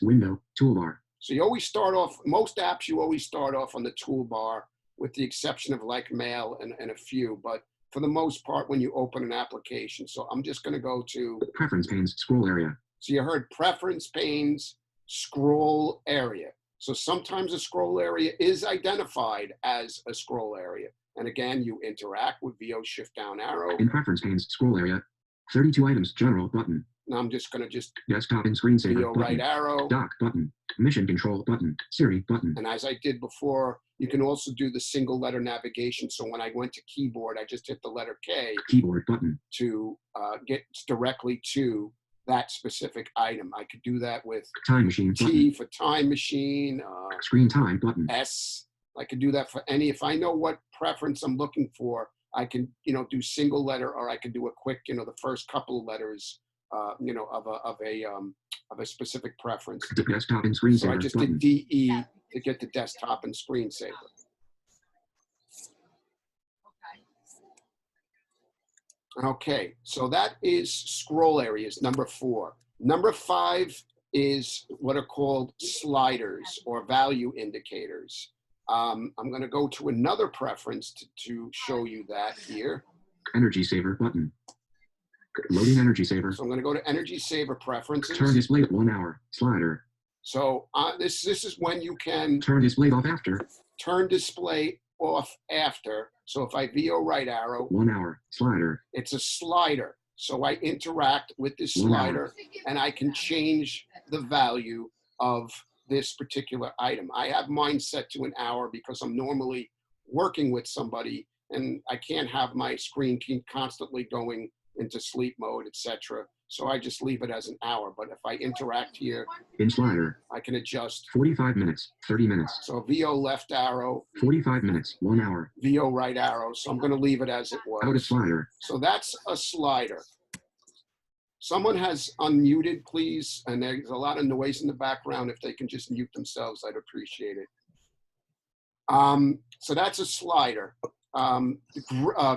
window, toolbar. So you always start off, most apps you always start off on the toolbar, with the exception of like mail and a few, but for the most part when you open an application. So I'm just going to go to preference panes, scroll area. So you heard preference panes, scroll area. So sometimes a scroll area is identified as a scroll area. And again, you interact with VO shift down arrow. In preference panes, scroll area, 32 items, general button. Now I'm just going to desktop and screensaver VO button, right arrow, dock button, mission control button, Siri button. And as I did before, you can also do the single letter navigation. So when I went to keyboard, I just hit the letter K. Keyboard button. To get directly to that specific item. I could do that with time machine T button. For time machine. Screen time button. S. I could do that for any. If I know what preference I'm looking for, I can do single letter, or I can do a quick the first couple of letters of a specific preference. Desktop and screensaver. So I just button. did DE to get the desktop and screensaver. Okay, so that is scroll areas, number 4. Number 5 is what are called sliders or value indicators. I'm going to go to another preference to show you that here. Energy saver button. Loading energy saver. So I'm going to go to energy saver preferences. Turn display at 1 hour, slider. So this is when you can turn display off after. Turn display off after. So if I VO right arrow, 1 hour, slider, it's a slider. So I interact with this 1 hour, slider and I can change the value of this particular item. I have mine set to an hour because I'm normally working with somebody and I can't have my screen keep constantly going into sleep mode, etc. So I just leave it as an hour. But if I interact here, in slider, I can adjust. 45 minutes, 30 minutes, So VO left arrow, 45 minutes, 1 hour, VO right arrow. So I'm going to leave it as it out of was. slider, So that's a slider. Someone has unmuted, please, and there's a lot of noise in the background. If they can just mute themselves, I'd appreciate it. So that's a slider.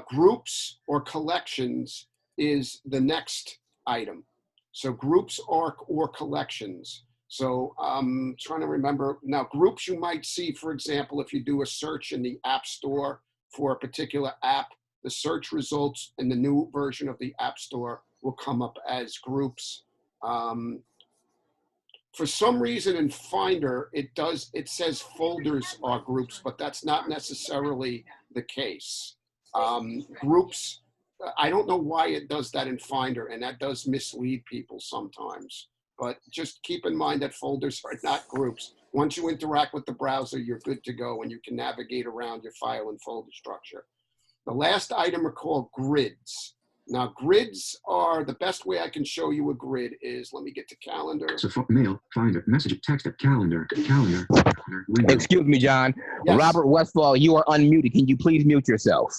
Groups or collections is the next item. So groups or collections. So I'm trying to remember. Now, groups you might see, for example, if you do a search in the App Store for a particular app, the search results in the new version of the App Store will come up as groups. For some reason in Finder, it says folders are groups, but that's not necessarily the case. Groups, I don't know why it does that in Finder, and that does mislead people sometimes. But just keep in mind that folders are not groups. Once you interact with the browser, you're good to go, and you can navigate around your file and folder structure. The last item are called grids. Now, grids are, the best way I can show you a grid is, let me get to calendar. so mail, Finder, message, text, calendar, window. Excuse me, John. Yes. Robert Westfall, you are unmuted. Can you please mute yourself?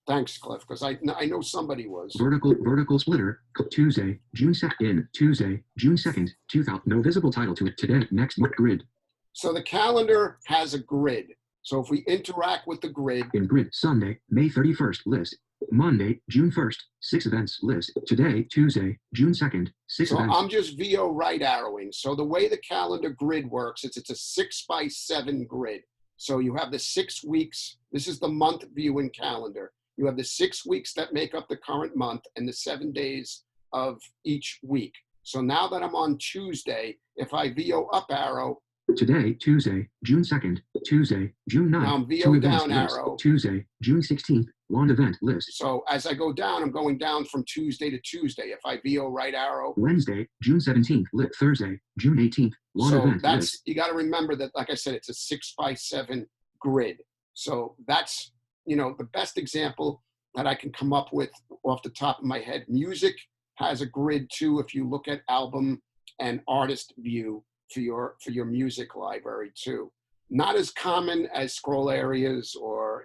Thanks, Cliff, because I know somebody was. Vertical splitter, Tuesday, June 2nd, Tuesday, June 2nd, 2000, no visible title to it, today, next month, grid. So the calendar has a grid. So if we interact with the grid. In grid, Sunday, May 31st, list. Monday, June 1st, 6 events, list. Today, Tuesday, June 2nd, 6 events. So I'm just VO right arrowing. So the way the calendar grid works, it's a 6x7 grid. So you have the 6 weeks. This is the month viewing calendar. You have the 6 weeks that make up the current month and the 7 days of each week. So now that I'm on Tuesday, if I VO up arrow. Today, Tuesday, June 2nd, Tuesday, June 9th. Now I'm VO down arrow. Tuesday, June 16th, one event list. So as I go down, I'm going down from Tuesday to Tuesday. If I VO right arrow. Wednesday, June 17th, lit. Thursday, June 18th, one so event that's, list. You got to remember that, like I said, it's a 6x7 grid. So that's, the best example that I can come up with off the top of my head. Music has a grid too. If you look at album and artist view for your music library too. Not as common as scroll areas or,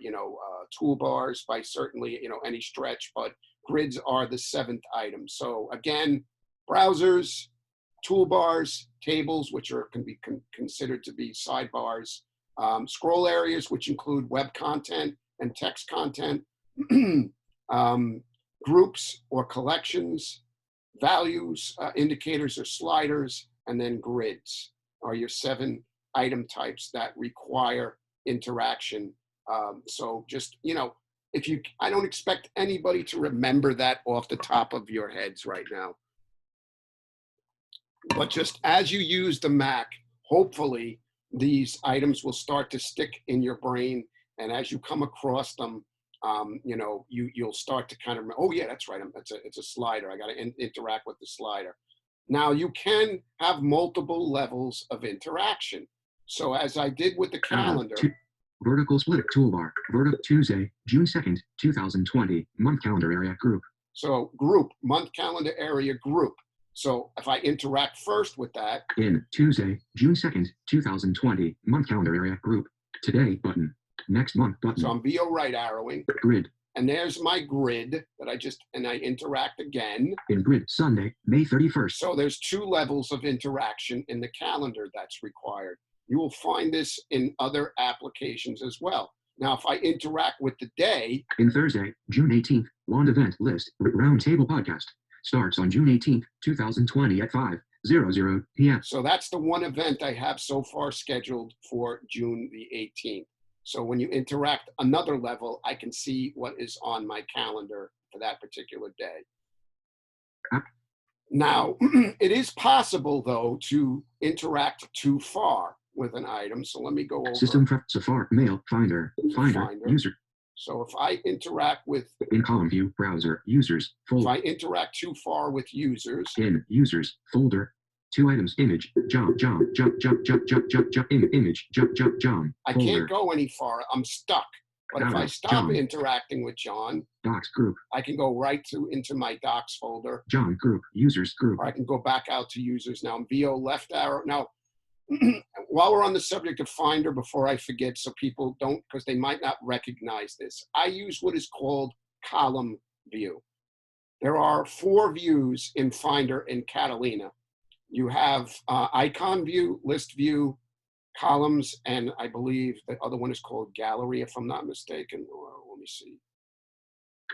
toolbars by certainly, any stretch, but grids are the 7th item. So again, browsers, toolbars, tables, which can be considered to be sidebars, scroll areas, which include web content and text content, groups or collections, values, indicators or sliders, and then grids are your 7 item types that require interaction. So just, I don't expect anybody to remember that off the top of your heads right now. But just as you use the Mac, hopefully these items will start to stick in your brain. And as you come across them, you'll start to kind of, oh yeah, that's right. It's a slider. I got to interact with the slider. Now you can have multiple levels of interaction. So as I did with the calendar. Vertical split toolbar, vertical Tuesday, June 2nd, 2020, month calendar area group. So group, month calendar area group. So if I interact first with that. In Tuesday, June 2nd, 2020, month calendar area group. Today button. Next month button. So I'm VO right arrowing. Grid. And there's my grid that I interact again. In grid, Sunday, May 31st. So there's 2 levels of interaction in the calendar that's required. You will find this in other applications as well. Now, if I interact with the day. In Thursday, June 18th, one event list, roundtable podcast, starts on June 18th, 2020 at 5:00 p.m. So that's the one event I have so far scheduled for June the 18th. So when you interact another level, I can see what is on my calendar for that particular day. Now, it is possible, though, to interact too far. with an item. So let me go over System prep, Safari, Mail, Finder, Finder. User. So if I interact with, In column view, browser, users, if folder. I interact too far with users, In users, folder. 2 items, image, John, John, jump, jump, jump, jump, jump, jump, image, jump, jump, John, I folder. can't go any far. I'm stuck. But if I stop John. interacting with John, Docs group, I can go right into my docs folder, John group, users group. or I can go back out to users. Now I'm VO left arrow. Now, while we're on the subject of Finder, before I forget, so people don't, because they might not recognize this, I use what is called column view. There are 4 views in Finder in Catalina. You have icon view, list view, columns, and I believe the other one is called gallery, if I'm not mistaken. Let me see.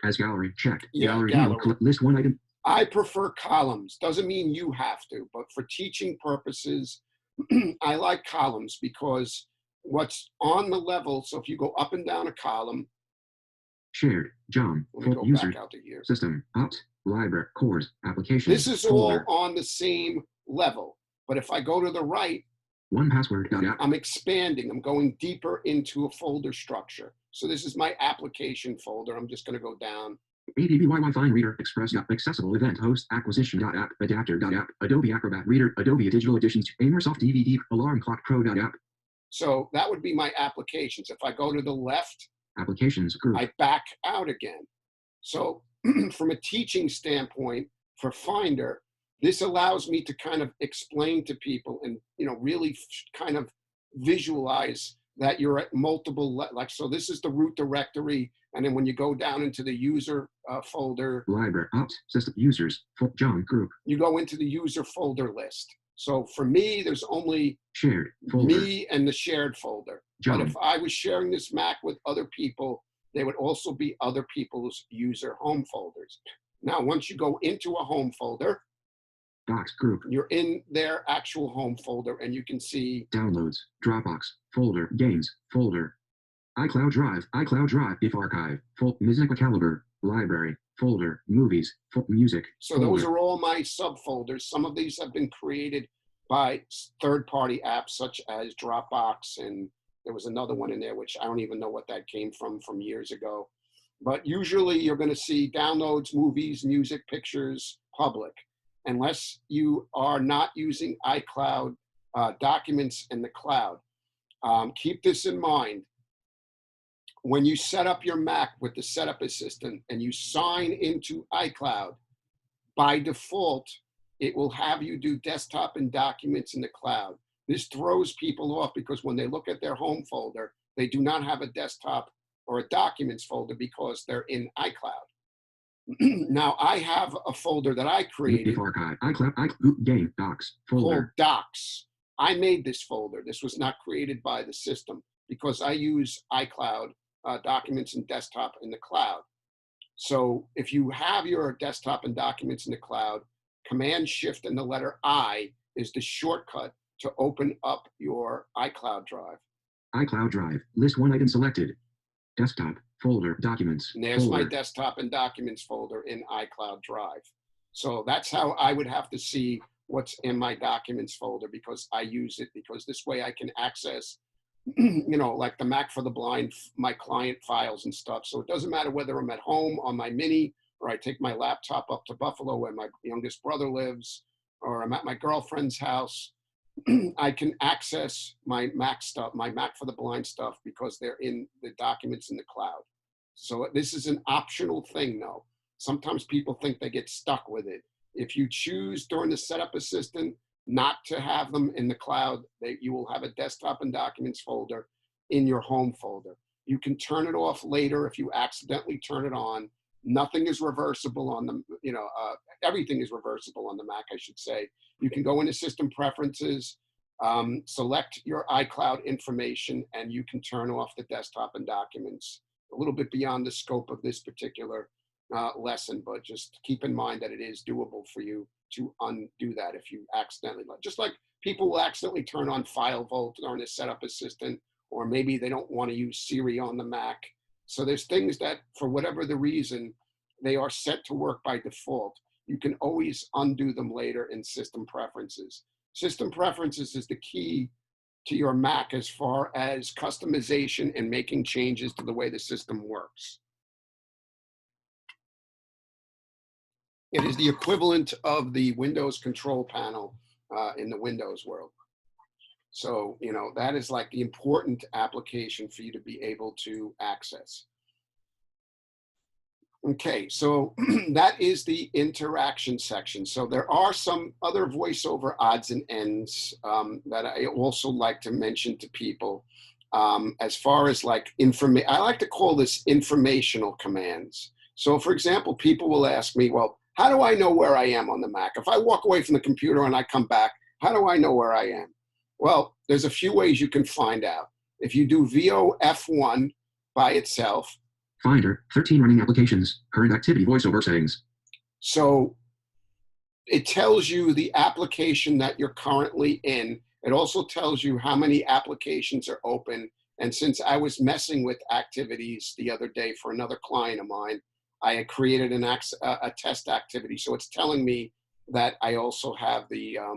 As gallery, checked. Yeah, gallery. gallery. List 1 item. I prefer columns. Doesn't mean you have to, but for teaching purposes, I like columns because what's on the level, so if you go up and down a column, Shared, John, let me go user, back out to here. system, opt, library, cores, applications. This is folder. all on the same level. But if I go to the right, 1 password. App. I'm expanding. I'm going deeper into a folder structure. So this is my application folder. I'm just going to go down. ADBYY Fine Reader, Express, Accessible Event, Host, Acquisition.app, Adapter.app, Adobe Acrobat Reader, Adobe Digital Editions, Amersoft DVD, Alarm Clock Pro.app. So that would be my applications. If I go to the left, Applications group. I back out again. So from a teaching standpoint for Finder, this allows me to kind of explain to people and, really kind of visualize that you're at multiple, like, so this is the root directory. And then when you go down into the user folder, Library, opt, system, users, John group. you go into the user folder list. So for me, there's only Shared, folder. me and the shared folder. John. But if I was sharing this Mac with other people, they would also be other people's user home folders. Now, once you go into a home folder, Docs group. you're in their actual home folder and you can see Downloads, Dropbox, folder, games, folder. iCloud Drive, if archive, Music Caliber, library, folder, movies, music. So folder. those are all my subfolders. Some of these have been created by third-party apps such as Dropbox, and there was another one in there which I don't even know what that came from years ago. But usually you're going to see downloads, movies, music, pictures, public, unless you are not using iCloud documents in the cloud. Keep this in mind. When you set up your Mac with the setup assistant and you sign into iCloud, by default, it will have you do desktop and documents in the cloud. This throws people off because when they look at their home folder, they do not have a desktop or a documents folder because they're in iCloud. Now, I have a folder that I created archive, iCloud, game, docs, folder. called Docs. I made this folder. This was not created by the system because I use iCloud documents and desktop in the cloud. So if you have your desktop and documents in the cloud, Command Shift and the letter I is the shortcut to open up your iCloud drive. iCloud Drive, list 1 item selected. Desktop, folder, documents. And there's folder. my desktop and documents folder in iCloud Drive. So that's how I would have to see what's in my documents folder because I use it because this way I can access like the Mac for the Blind, my client files and stuff. So it doesn't matter whether I'm at home on my Mini or I take my laptop up to Buffalo where my youngest brother lives, or I'm at my girlfriend's house. I can access my Mac stuff, my Mac for the Blind stuff, because they're in the documents in the cloud. So this is an optional thing though. Sometimes people think they get stuck with it. If you choose during the setup assistant not to have them in the cloud, you will have a desktop and documents folder in your home folder. You can turn it off later if you accidentally turn it on. Nothing is reversible on the, everything is reversible on the Mac, I should say. You can go into System Preferences, select your iCloud information, and you can turn off the desktop and documents. A little bit beyond the scope of this particular lesson, but just keep in mind that it is doable for you to undo that if you accidentally, just like people will accidentally turn on File Vault or a setup assistant, or maybe they don't want to use Siri on the Mac. So there's things that, for whatever the reason, they are set to work by default. You can always undo them later in System Preferences. System Preferences is the key to your Mac as far as customization and making changes to the way the system works. It is the equivalent of the Windows control panel in the Windows world. So, you know, that is like the important application for you to be able to access. Okay, so that is the interaction section. So there are some other VoiceOver odds and ends that I also like to mention to people as far as like I like to call this informational commands. So for example, people will ask me, well, how do I know where I am on the Mac? If I walk away from the computer and I come back, how do I know where I am? Well, there's a few ways you can find out. If you do VOF1 by itself, Finder, 13 running applications, current activity VoiceOver settings. So it tells you the application that you're currently in. It also tells you how many applications are open. And since I was messing with activities the other day for another client of mine, I had created a test activity. So it's telling me that I also have the, I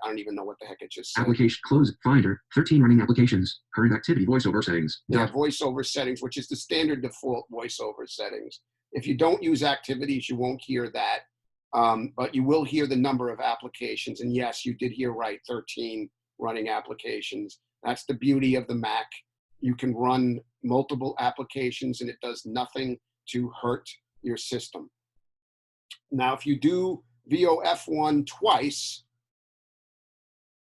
don't even know what the heck it just said. Application, close, Finder, 13 running applications, current activity VoiceOver settings. Yeah, VoiceOver settings, which is the standard default VoiceOver settings. If you don't use activities, you won't hear that, but you will hear the number of applications. And yes, you did hear right, 13 running applications. That's the beauty of the Mac. You can run multiple applications and it does nothing to hurt your system. Now, if you do VOF1 twice.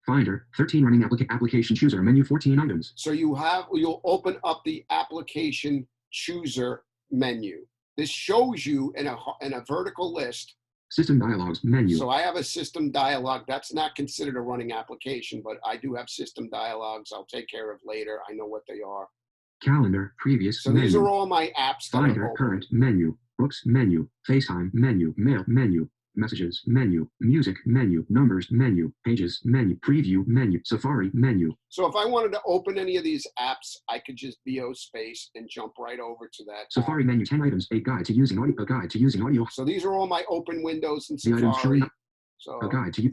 Finder, 13 running application chooser, menu 14 items. So you'll open up the application chooser menu. This shows you in a vertical list. System dialogues menu. So I have a system dialog. That's not considered a running application, but I do have system dialogues I'll take care of later. I know what they are. Calendar, previous So menu. these are all my apps that Finder, are open. current menu, books menu, FaceTime menu, mail menu, messages menu, music menu, numbers menu, pages menu, preview menu, Safari menu. So if I wanted to open any of these apps, I could just VO space and jump right over to that. Safari menu, 10 items, a guide to using audio. So these are all my open windows in The items Safari. showing up. So A guide to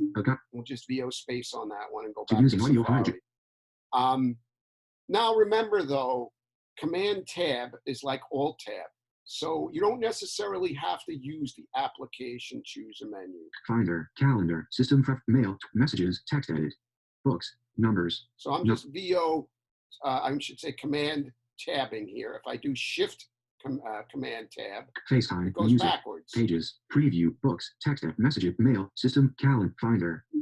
we'll just VO space on that one and go To back using to audio Safari. Now remember though, Command Tab is like Alt Tab. So you don't necessarily have to use the application chooser menu. Finder, calendar, system prep, mail, messages, text edit, books, numbers. So I'm just VO, I should say Command Tabbing here. If I do Shift Command Tab, FaceTime, it goes music, backwards. pages, preview, books, text edit, messages, mail, system, calendar,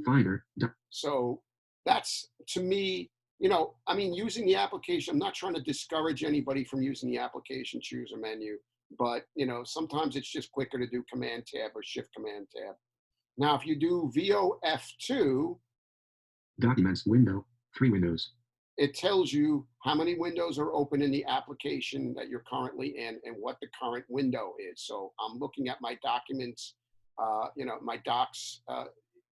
Finder. So that's, to me, you know, I mean, using the application, I'm not trying to discourage anybody from using the application chooser menu, but, you know, sometimes it's just quicker to do Command Tab or Shift Command Tab. Now, if you do VOF2, Documents, window, 3 windows. it tells you how many windows are open in the application that you're currently in and what the current window is. So I'm looking at my documents, you know, my docs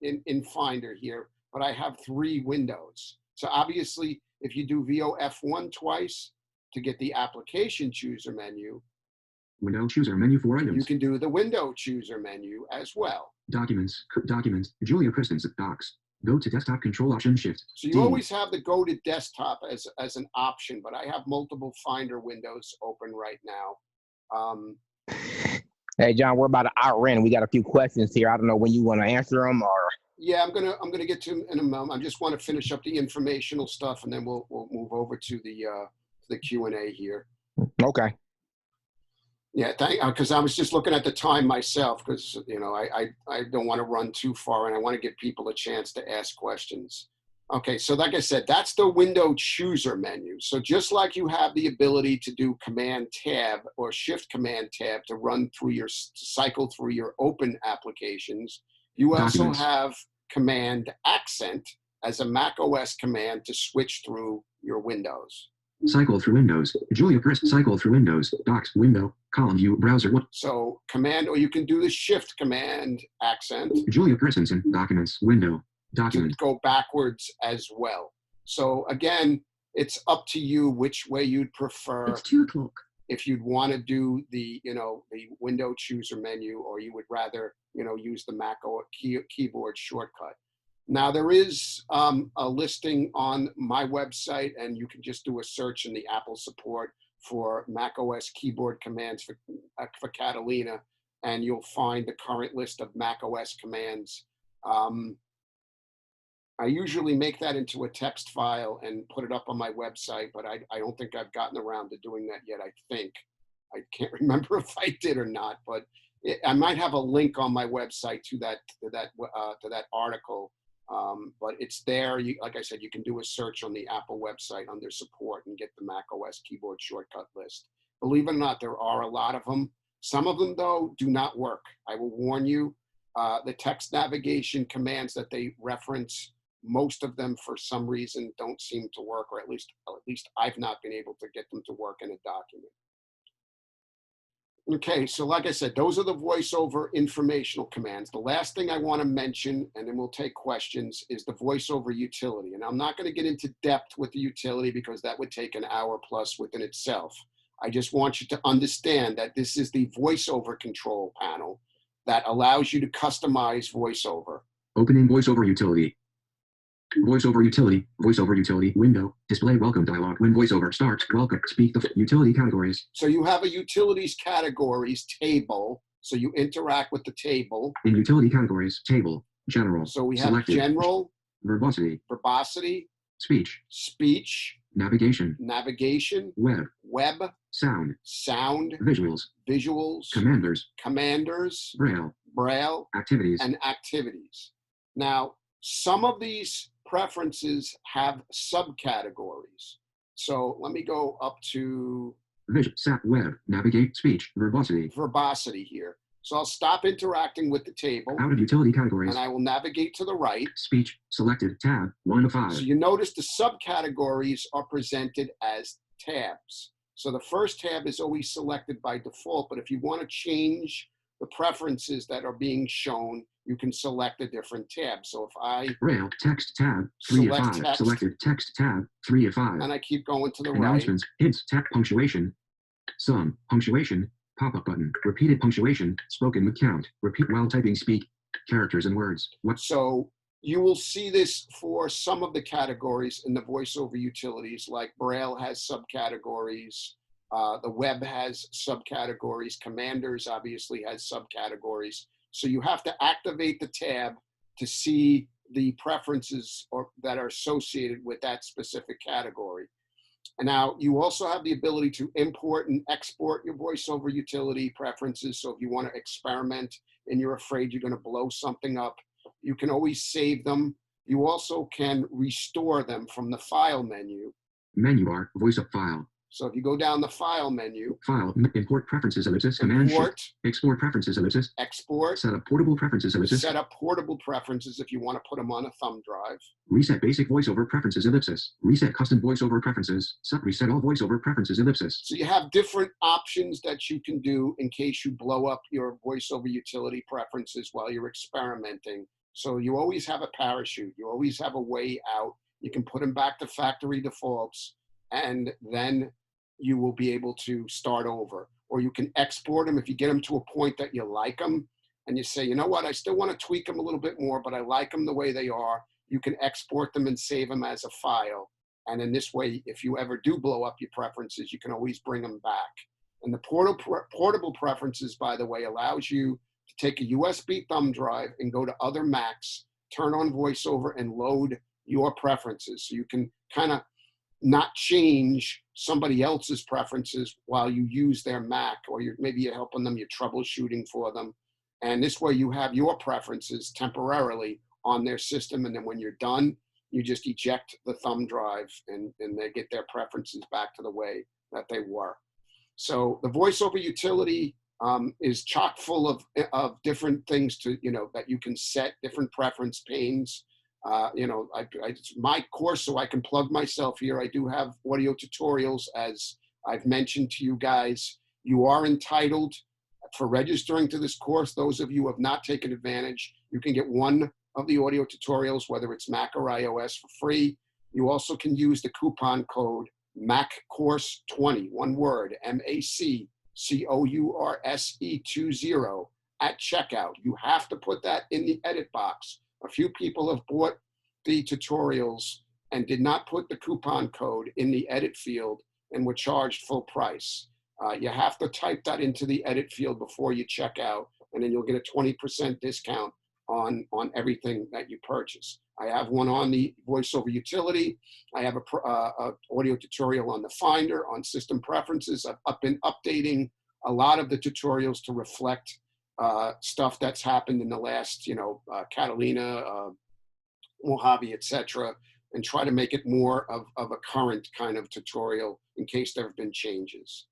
in Finder here, but I have 3 windows. So obviously, if you do VOF1 twice to get the application chooser menu, Window chooser, menu 4 items. you can do the window chooser menu as well. Documents, Julia Christensen, docs. Go to desktop, control option shift. So you D. always have the go to desktop as an option, but I have multiple Finder windows open right now. Hey, John, we're about to outrun. We got a few questions here. I don't know when you want to answer them or. Yeah, I'm gonna get to them in a moment. I just want to finish up the informational stuff, and then we'll move over to the Q&A here. Okay. Yeah, because I was just looking at the time myself, because you know I don't want to run too far, and I want to give people a chance to ask questions. Okay, so like I said, that's the window chooser menu. So just like you have the ability to do Command Tab or Shift Command Tab to run through to cycle through your open applications, you also Documents. have Command Accent as a Mac OS command to switch through your windows. Cycle through windows. Julia Chris, cycle through windows. Docs, window, column view, browser. What? So Command, or you can do the Shift Command Accent Julia Christensen, documents, window, to document. go backwards as well. So again, it's up to you which way you'd prefer. It's 2 o'clock. If you'd want to do the, you know, the window chooser menu, or you would rather, you know, use the Mac or keyboard shortcut. Now there is a listing on my website, and you can just do a search in the Apple support for Mac OS keyboard commands for Catalina, and you'll find the current list of Mac OS commands. I usually make that into a text file and put it up on my website, but I don't think I've gotten around to doing that yet. I can't remember if I did or not, but I might have a link on my website to that article. But it's there. Like I said, you can do a search on the Apple website under support and get the Mac OS keyboard shortcut list. Believe it or not, there are a lot of them. Some of them, though, do not work. I will warn you. The text navigation commands that they reference, most of them for some reason don't seem to work, or at least I've not been able to get them to work in a document. Okay, so like I said, those are the VoiceOver informational commands. The last thing I want to mention, and then we'll take questions, is the VoiceOver utility. And I'm not going to get into depth with the utility because that would take an hour plus within itself. I just want you to understand that this is the VoiceOver control panel that allows you to customize VoiceOver. Opening VoiceOver utility. VoiceOver utility window, display welcome dialog. When VoiceOver starts, welcome, speak the utility categories. So you have a utilities categories table. So you interact with the table. In utility categories, table, general. So we have selected, general, verbosity, speech, navigation, web, sound, visuals, commanders, braille, activities. and activities. Now, some of these preferences have subcategories. So let me go up to web, navigate, speech, verbosity here. So I'll stop interacting with the table. Out of utility categories. And I will navigate to the right. Speech, selected, tab, 1 of 5. So you notice the subcategories are presented as tabs. So the first tab is always selected by default, but if you want to change the preferences that are being shown, you can select a different tab. So if I Braille, text tab, 3 of 5. Text, selected text tab, 3 of 5. And I keep going to the Announcements, right. hints, tab, punctuation, sum, punctuation, pop-up button, repeated punctuation, spoken with count, repeat while typing, speak, characters and words. So you will see this for some of the categories in the VoiceOver utilities, like Braille has subcategories, the web has subcategories, Commanders obviously has subcategories. So you have to activate the tab to see the preferences that are associated with that specific category. And now you also have the ability to import and export your VoiceOver utility preferences. So if you want to experiment and you're afraid you're going to blow something up, you can always save them. You also can restore them from the file menu. Menu bar, VoiceOver file. So if you go down the file menu, file, import preferences, ellipsis, command shift, export preferences, ellipsis, export, set up portable preferences, ellipsis, set up portable preferences if you want to put them on a thumb drive, reset basic VoiceOver preferences, ellipsis, reset custom VoiceOver preferences, reset all VoiceOver preferences, ellipsis. So you have different options that you can do in case you blow up your VoiceOver utility preferences while you're experimenting. So you always have a parachute. You always have a way out. You can put them back to factory defaults, and then you will be able to start over. Or you can export them if you get them to a point that you like them, and you say, you know what, I still want to tweak them a little bit more, but I like them the way they are. You can export them and save them as a file. And in this way, if you ever do blow up your preferences, you can always bring them back. And the portable preferences, by the way, allows you to take a USB thumb drive and go to other Macs, turn on VoiceOver, and load your preferences. So you can kind of not change somebody else's preferences while you use their Mac, or maybe you're helping them, you're troubleshooting for them. And this way you have your preferences temporarily on their system. And then when you're done, you just eject the thumb drive and they get their preferences back to the way that they were. So the VoiceOver utility is chock full of different things to, that you can set, different preference panes. It's my course, so I can plug myself here. I do have audio tutorials, as I've mentioned to you guys. You are entitled for registering to this course. Those of you who have not taken advantage, you can get one of the audio tutorials, whether it's Mac or iOS, for free. You also can use the coupon code MACCourse20, one word, MACCOURSE20 at checkout. You have to put that in the edit box A few people have bought the tutorials and did not put the coupon code in the edit field and were charged full price. You have to type that into the edit field before you check out, and then you'll get a 20% discount on everything that you purchase. I have one on the VoiceOver utility. I have a audio tutorial on the Finder, on system preferences. I've been updating a lot of the tutorials to reflect stuff that's happened in the last, Catalina, Mojave, etc., and try to make it more of a current kind of tutorial in case there have been changes.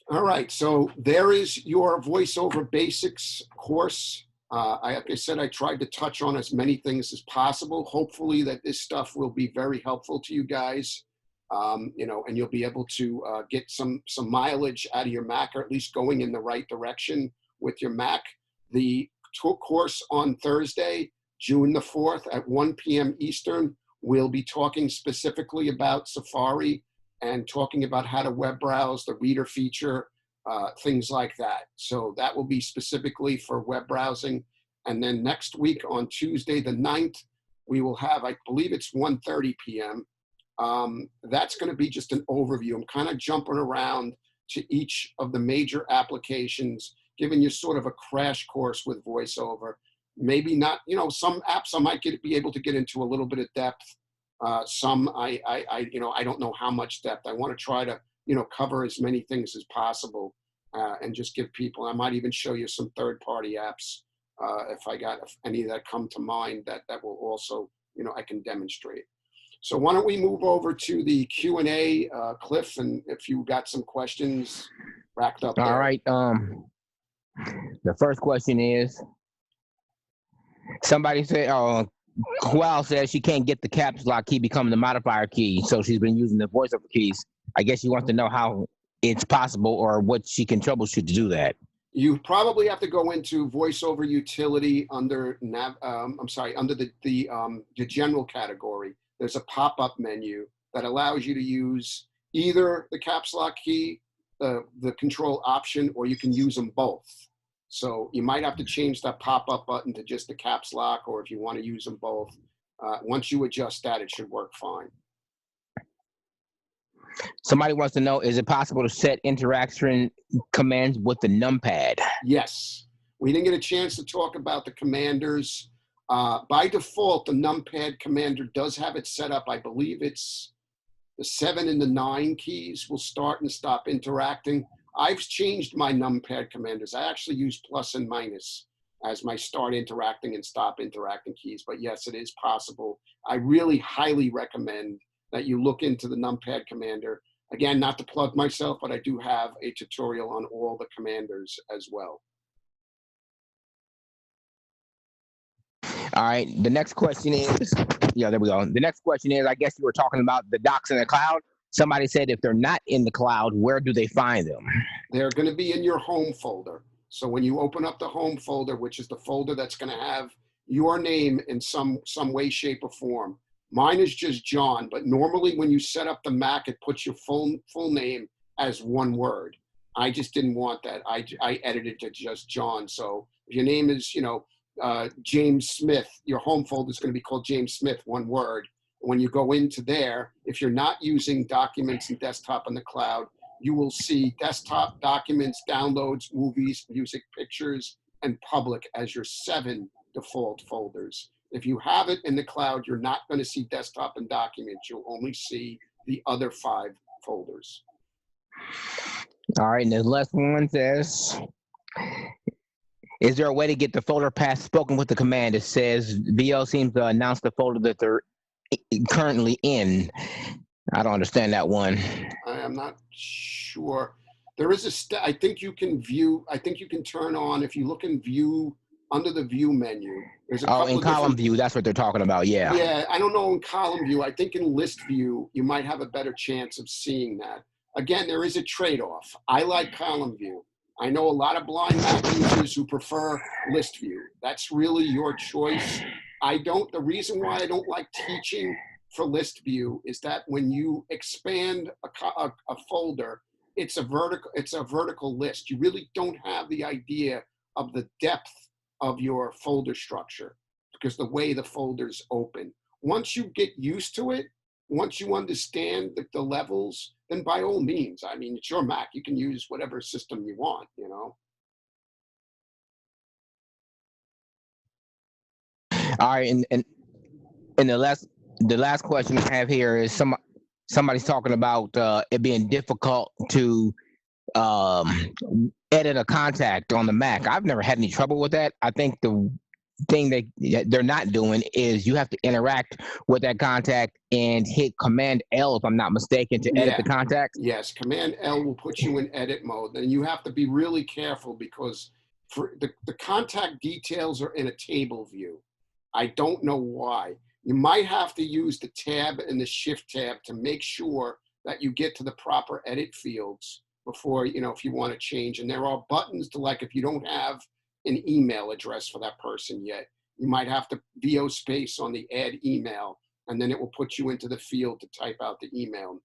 All right, so there is your VoiceOver Basics course. Like I said, I tried to touch on as many things as possible. Hopefully that this stuff will be very helpful to you guys, and you'll be able to get some mileage out of your Mac, or at least going in the right direction with your Mac. The course on Thursday, June the 4th at 1 p.m. Eastern, we'll be talking specifically about Safari and talking about how to web browse, the reader feature, things like that. So that will be specifically for web browsing. And then next week on Tuesday the 9th, we will have, I believe it's 1:30 p.m. That's going to be just an overview. I'm kind of jumping around to each of the major applications, giving you sort of a crash course with VoiceOver. Maybe not, some apps I might be able to get into a little bit of depth. Some I don't know how much depth. I want to try to, cover as many things as possible, and just give people, I might even show you some third-party apps if I got any that come to mind that will also, I can demonstrate. So why don't we move over to the Q&A, Cliff, and if you got some questions racked up there. All right. The first question is, somebody said, Qual says she can't get the caps lock key become the modifier key, so she's been using the VoiceOver keys. I guess she wants to know how it's possible or what she can troubleshoot to do that. You probably have to go into VoiceOver utility under under the general category. There's a pop-up menu that allows you to use either the caps lock key, the control option, or you can use them both. So you might have to change that pop-up button to just the caps lock, or if you want to use them both. Once you adjust that, it should work fine. Somebody wants to know, is it possible to set interaction commands with the numpad? Yes. We didn't get a chance to talk about the commanders. By default, the numpad commander does have it set up. I believe it's the 7 and the 9 keys will start and stop interacting. I've changed my numpad commanders. I actually use plus and minus as my start interacting and stop interacting keys. But yes, it is possible. I really highly recommend that you look into the numpad commander. Again, not to plug myself, but I do have a tutorial on all the commanders as well. All right, the next question is, there we go. The next question is, I guess you were talking about the docs in the cloud. Somebody said if they're not in the cloud, where do they find them? They're going to be in your home folder. So when you open up the home folder, which is the folder that's going to have your name in some way, shape, or form. Mine is just John, but normally when you set up the Mac, it puts your full name as one word. I just didn't want that. I edited it to just John. So if your name is, James Smith, your home folder is going to be called James Smith, one word. When you go into there, if you're not using documents and desktop in the cloud, you will see desktop, documents, downloads, movies, music, pictures, and public as your 7 default folders. If you have it in the cloud, you're not going to see desktop and documents. You'll only see the other 5 folders. All right, and the last one says, is there a way to get the folder path spoken with the command? It says VL seems to announce the folder that they're currently in. I don't understand that one. I am not sure. There is I think you can turn on, if you look in view, under the view menu, there's a couple in column view, that's what they're talking about, yeah. Yeah, I don't know in column view. I think in list view, you might have a better chance of seeing that. Again, there is a trade-off. I like column view. I know a lot of blind Mac users who prefer list view. That's really your choice. The reason why I don't like teaching for list view is that when you expand a folder, it's a vertical list. You really don't have the idea of the depth of your folder structure because the way the folders open. Once you get used to it, once you understand the levels, then by all means, I mean, it's your Mac. You can use whatever system you want, you know? All right, and the last question I have here is somebody's talking about it being difficult to edit a contact on the Mac. I've never had any trouble with that. I think the thing that they're not doing is you have to interact with that contact and hit Command L, if I'm not mistaken, to edit the contact. Yes, Command L will put you in edit mode. And you have to be really careful because for the contact details are in a table view. I don't know why. You might have to use the tab and the shift tab to make sure that you get to the proper edit fields before, you know, if you want to change. And there are buttons to, like, if you don't have an email address for that person yet, you might have to VO space on the add email, and then it will put you into the field to type out the email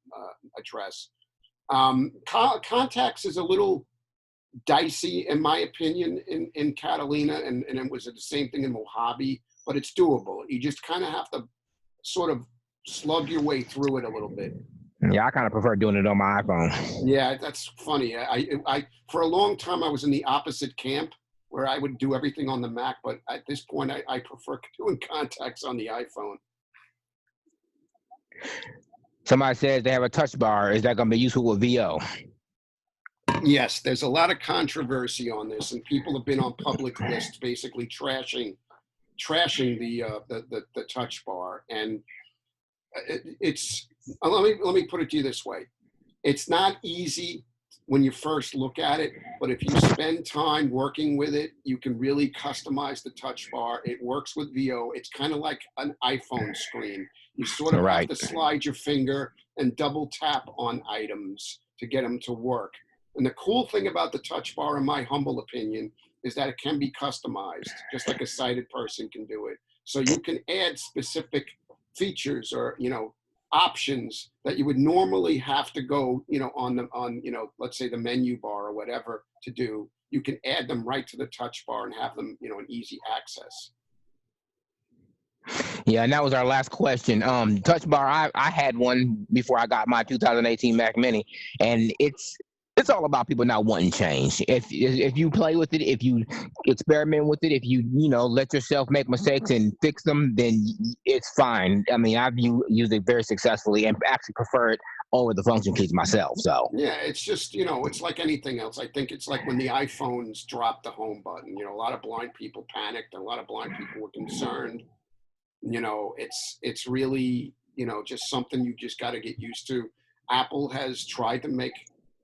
address. Contacts is a little dicey, in my opinion, in Catalina, and it was the same thing in Mojave, but it's doable. You just kind of have to sort of slug your way through it a little bit. Yeah, I kind of prefer doing it on my iPhone. Yeah, that's funny. I for a long time I was in the opposite camp where I would do everything on the Mac, but at this point I prefer doing contacts on the iPhone. Somebody says they have a touch bar. Is that going to be useful with VO? Yes, there's a lot of controversy on this, and people have been on public lists basically trashing the touch bar. And it's let me put it to you this way: it's not easy when you first look at it, but if you spend time working with it, you can really customize the touch bar. It works with VO. It's kind of like an iPhone screen. You sort of have to slide your finger and double tap on items to get them to work. And the cool thing about the touch bar, in my humble opinion, is that it can be customized, just like a sighted person can do it. So you can add specific features or, you know, options that you would normally have to go, you know, on let's say the menu bar or whatever to do. You can add them right to the touch bar and have them, you know, an easy access. Yeah, and that was our last question. Touch bar, I had one before I got my 2018 Mac Mini, and it's all about people not wanting change. If you play with it, if you experiment with it, if you let yourself make mistakes and fix them, then it's fine. I mean, I've used it very successfully and actually prefer it over the function keys myself. So yeah, it's just, you know, it's like anything else. I think it's like when the iPhones dropped the home button. You know, a lot of blind people panicked, and a lot of blind people were concerned. You know, it's really, you know, just something you just got to get used to. Apple has tried to make,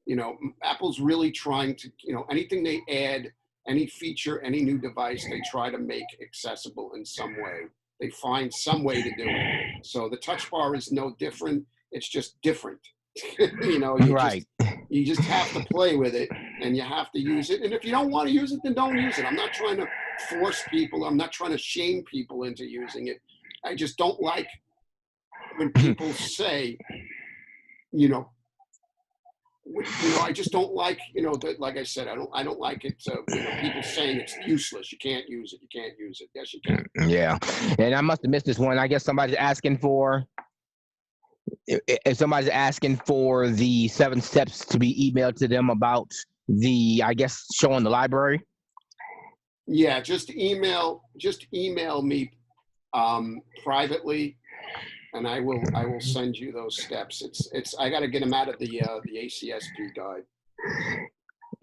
you know, Apple's really trying to, you know, anything they add, any feature, any new device, they try to make accessible in some way. They find some way to do it. So the touch bar is no different. It's just different. You know, you just have to play with it, and you have to use it. And if you don't want to use it, then don't use it. I'm not trying to force people. I'm not trying to shame people into using it. I just don't like when people say, you know, I just don't like, you know, that, like I said, I don't like it. You know, people saying it's useless. You can't use it. You can't use it. Yes, you can. Yeah. And I must have missed this one. I guess somebody's asking for, if somebody's asking for the 7 steps to be emailed to them about I guess, showing the library. Yeah, just email me privately, and I will send you those steps. It's I got to get them out of the ACSP guide.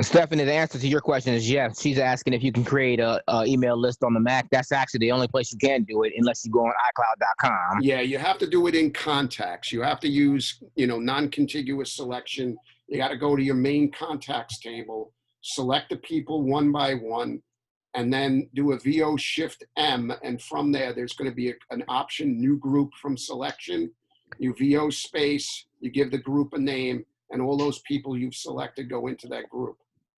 Stephanie, the answer to your question is yes. She's asking if you can create a email list on the Mac. That's actually the only place you can do it unless you go on iCloud.com. Yeah, you have to do it in contacts. You have to use, you know, non-contiguous selection. You got to go to your main contacts table, select the people one by one, and then do a VO Shift M. And from there, there's going to be an option, new group from selection. You VO space, you give the group a name, and all those people you've selected go into that group.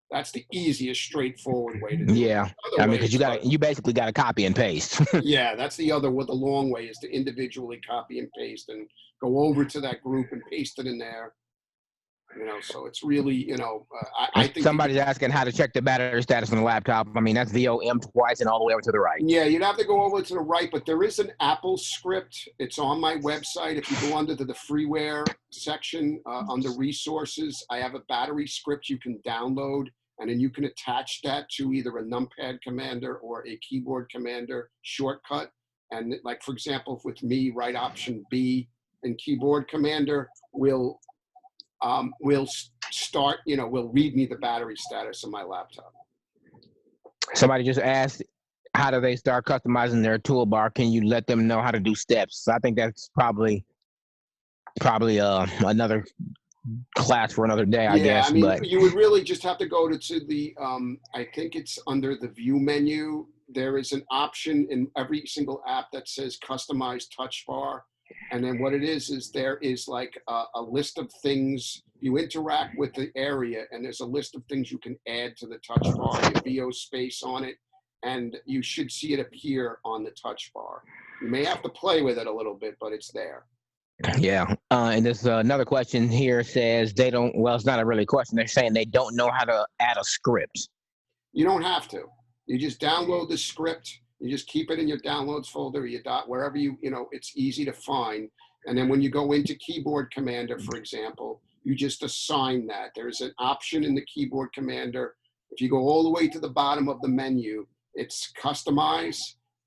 That's the easiest, straightforward way to do it. Yeah, I mean, because you basically got to copy and paste. Yeah, that's the long way is to individually copy and paste and go over to that group and paste it in there. You know, so it's really, you know, I think somebody's asking how to check the battery status on the laptop. I mean, that's VOM twice and all the way over to the right. yeah, you'd have to go over to the right, but there is an Apple script. It's on my website. If you go under the freeware section, under resources, I have a battery script you can download, and then you can attach that to either a numpad commander or a keyboard commander shortcut. And like, for example, with me, right option B and keyboard commander will start, you know, will read me the battery status of my laptop. Somebody just asked, how do they start customizing their toolbar? Can you let them know how to do steps? So I think that's probably another class for another day, I guess. I mean, but you would really just have to go to the, I think it's under the view menu. There is an option in every single app that says customize touch bar. And then what it is there is like a list of things you interact with the area, and there's a list of things you can add to the touch bar, your VO space on it, and you should see it appear on the touch bar. You may have to play with it a little bit, but it's there. yeah. And there's another question here says they don't, well, it's not a really question. They're saying they don't know how to add a script. You don't have to. You just download the script. You just keep it in your downloads folder, wherever you know, it's easy to find. And then when you go into Keyboard Commander, for example, you just assign that. There's an option in the Keyboard Commander. If you go all the way to the bottom of the menu, it's Customize.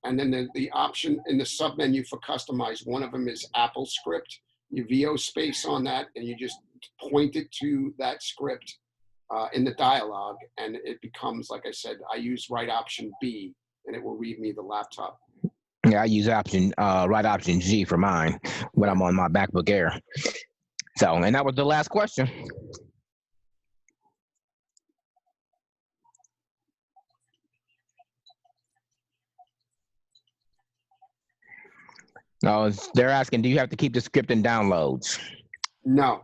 And then the option in the submenu for Customize, one of them is Apple Script. You VO space on that, and you just point it to that script in the dialog, and it becomes, like I said, I use right option B, and it will read me the laptop. Yeah, I use right option G for mine when I'm on my MacBook Air. So, and that was the last question. No, they're asking, do you have to keep the script in downloads? No,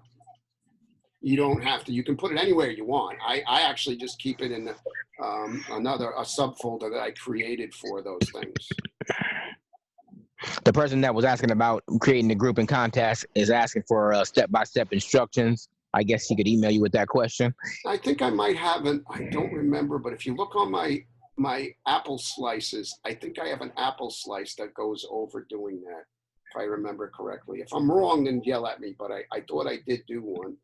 you don't have to. You can put it anywhere you want. I actually just keep it in a subfolder that I created for those things. The person that was asking about creating the group and contacts is asking for step-by-step instructions. I guess he could email you with that question. I think I might have I don't remember, but if you look on my Apple slices, I think I have an Apple slice that goes over doing that, if I remember correctly. If I'm wrong, then yell at me, but I thought I did do one.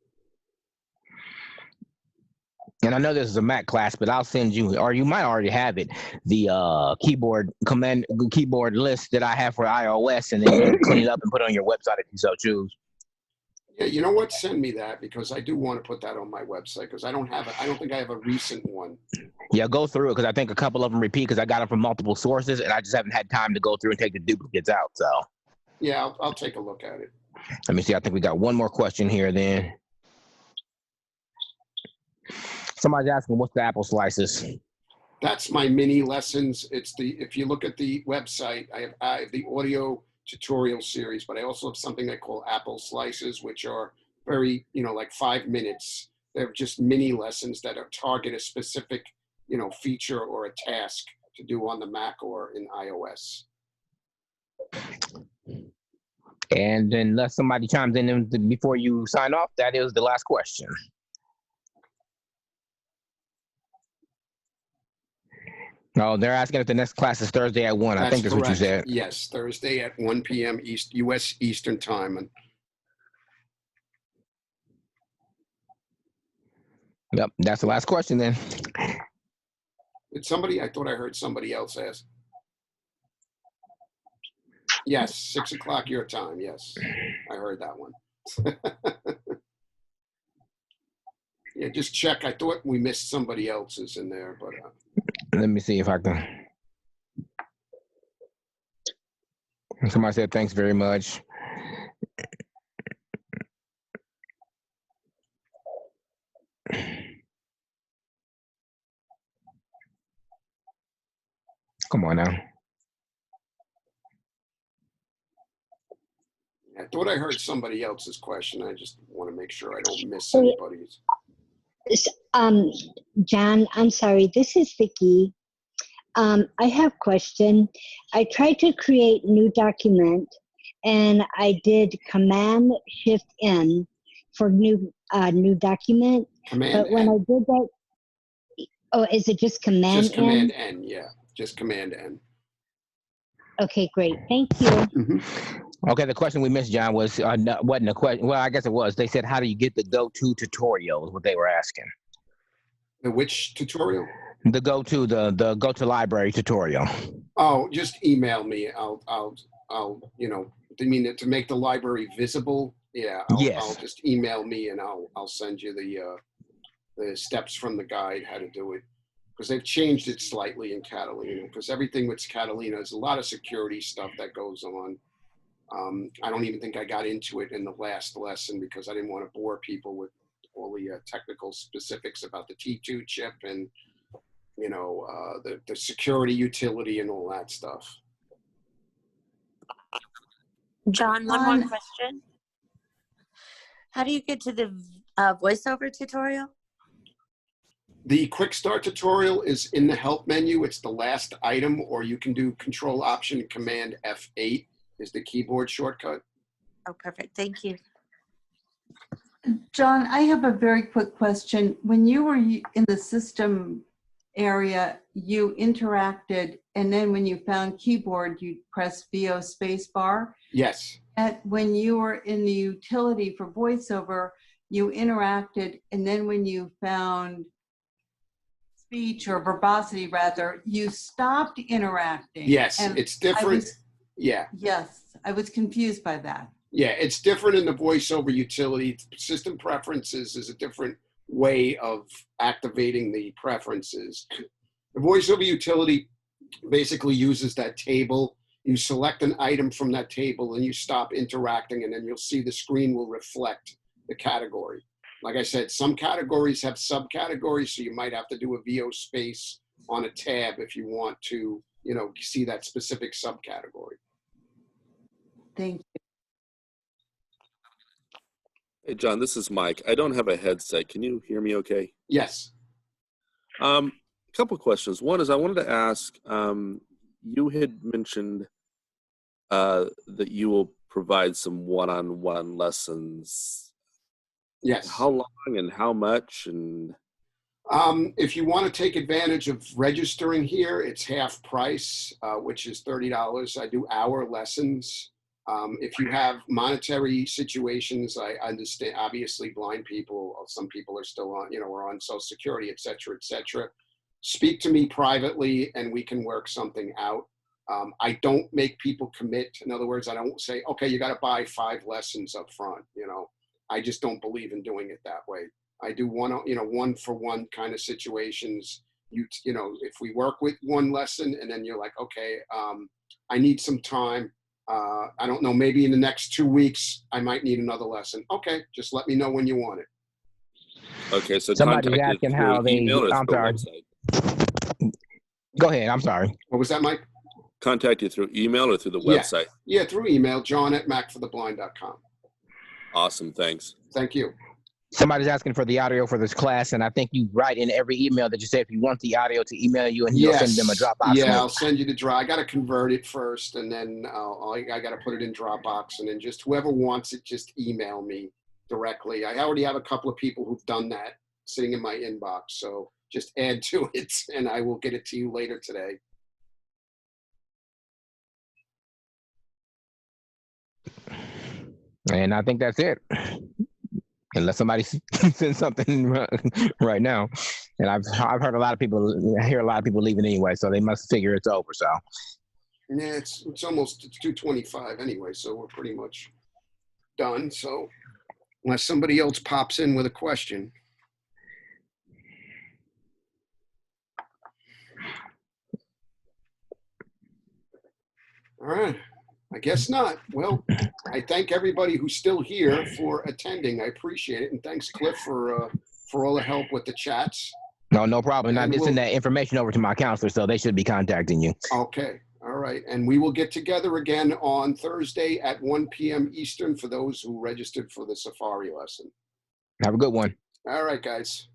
And I know this is a Mac class, but I'll send you, or you might already have it, the keyboard list that I have for iOS, and then you can clean it up and put it on your website if you so choose. Yeah, you know what? Send me that, because I do want to put that on my website, because I don't think I have a recent one. Yeah, go through it, because I think a couple of them repeat, because I got them from multiple sources, and I just haven't had time to go through and take the duplicates out. So yeah, I'll take a look at it. Let me see. I think we got one more question here then. Somebody's asking, what's the Apple slices? That's my mini lessons. If you look at the website, I have the audio tutorial series, but I also have something I call Apple slices, which are very, like 5 minutes. They're just mini lessons that target a specific, feature or a task to do on the Mac or in iOS. And then unless somebody chimes in before you sign off, that is the last question. Oh, they're asking if the next class is Thursday at 1. I think that's correct. What you said. Yes, Thursday at 1 p.m. U.S. Eastern Time. Yep, that's the last question then. I thought I heard somebody else ask. Yes, 6 o'clock your time. Yes, I heard that one. Yeah, just check. I thought we missed somebody else's in there, but. Let me see if I can. Somebody said, thanks very much. Come on now. I thought I heard somebody else's question. I just want to make sure I don't miss anybody's. John, I'm sorry. This is Vicki. I have a question. I tried to create new document, and I did Command-Shift-N for new new document. Command But when N. I did that, oh, is it just Command Just Command N? N, yeah. Just Command N. Okay, great. Thank you. Okay, the question we missed, John, was wasn't a question. Well, I guess it was. They said, "How do you get the go-to tutorial?" Is what they were asking. The which tutorial? The go-to library tutorial. Oh, just email me. I'll you know, I mean to make the library visible. Yeah, Yes. I'll just email me and I'll send you the steps from the guide how to do it, because they've changed it slightly in Catalina, because everything with Catalina is a lot of security stuff that goes on. I don't even think I got into it in the last lesson because I didn't want to bore people with all the technical specifics about the T2 chip and, you know, the security utility and all that stuff. John, one more question. How do you get to the VoiceOver tutorial? The quick start tutorial is in the help menu. It's the last item, or you can do Control Option Command F8 is the keyboard shortcut. Oh, perfect. Thank you. John, I have a very quick question. When you were in the system area, you interacted, and then when you found keyboard, you press VO spacebar. Yes. When you were in the utility for VoiceOver, you interacted, and then when you found speech or verbosity, rather, you stopped interacting. Yes, and it's different. Yeah. Yes, I was confused by that. Yeah, it's different in the VoiceOver utility. System preferences is a different way of activating the preferences. The VoiceOver utility basically uses that table. You select an item from that table and you stop interacting, and then you'll see the screen will reflect the category. Like I said, some categories have subcategories, so you might have to do a VO space on a tab if you want to, you know, see that specific subcategory. Thank you. Hey, John, this is Mike. I don't have a headset. Can you hear me okay? Yes. A couple of questions. One is I wanted to ask, you had mentioned that you will provide some one-on-one lessons. Yes. How long and how much? And if you want to take advantage of registering here, it's half price, which is $30. I do hour lessons. If you have monetary situations, I understand, obviously blind people, some people are still on, you know, are on Social Security, et cetera, et cetera. Speak to me privately and we can work something out. I don't make people commit. In other words, I don't say, okay, you got to buy 5 lessons up front. You know, I just don't believe in doing it that way. I do one for one kind of situations. You know, if we work with one lesson and then you're like, okay, I need some time. I don't know, maybe in the next 2 weeks, I might need another lesson. Okay, just let me know when you want it. okay, so Somebody's contact asking you how through they. email or I'm through a sorry. website? Go ahead. I'm sorry. What was that, Mike? Contact you through email or through the Yeah. website? Yeah, through email, john@macfortheblind.com. Awesome, thanks. Thank you. Somebody's asking for the audio for this class, and I think you write in every email that you say if you want the audio to email you, and you'll send them a Dropbox Yeah, link. I'll send you the I got to convert it first, and then I got to put it in Dropbox, and then just whoever wants it, just email me directly. I already have a couple of people who've done that sitting in my inbox, so just add to it, and I will get it to you later today. And I think that's it. Unless somebody sends something right now, and I've heard a lot of people. I hear a lot of people leaving anyway, so they must figure it's over. So yeah, it's 2:25 anyway, so we're pretty much done. So unless somebody else pops in with a question. All right. I guess not. Well, I thank everybody who's still here for attending. I appreciate it. And thanks, Cliff, for all the help with the chats. no problem. I And just send that information over to my counselor, so they should be contacting you. Okay. All right. And we will get together again on Thursday at 1 p.m. Eastern for those who registered for the Safari lesson. Have a good one. All right, guys.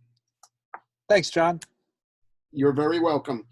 Thanks, John. You're very welcome.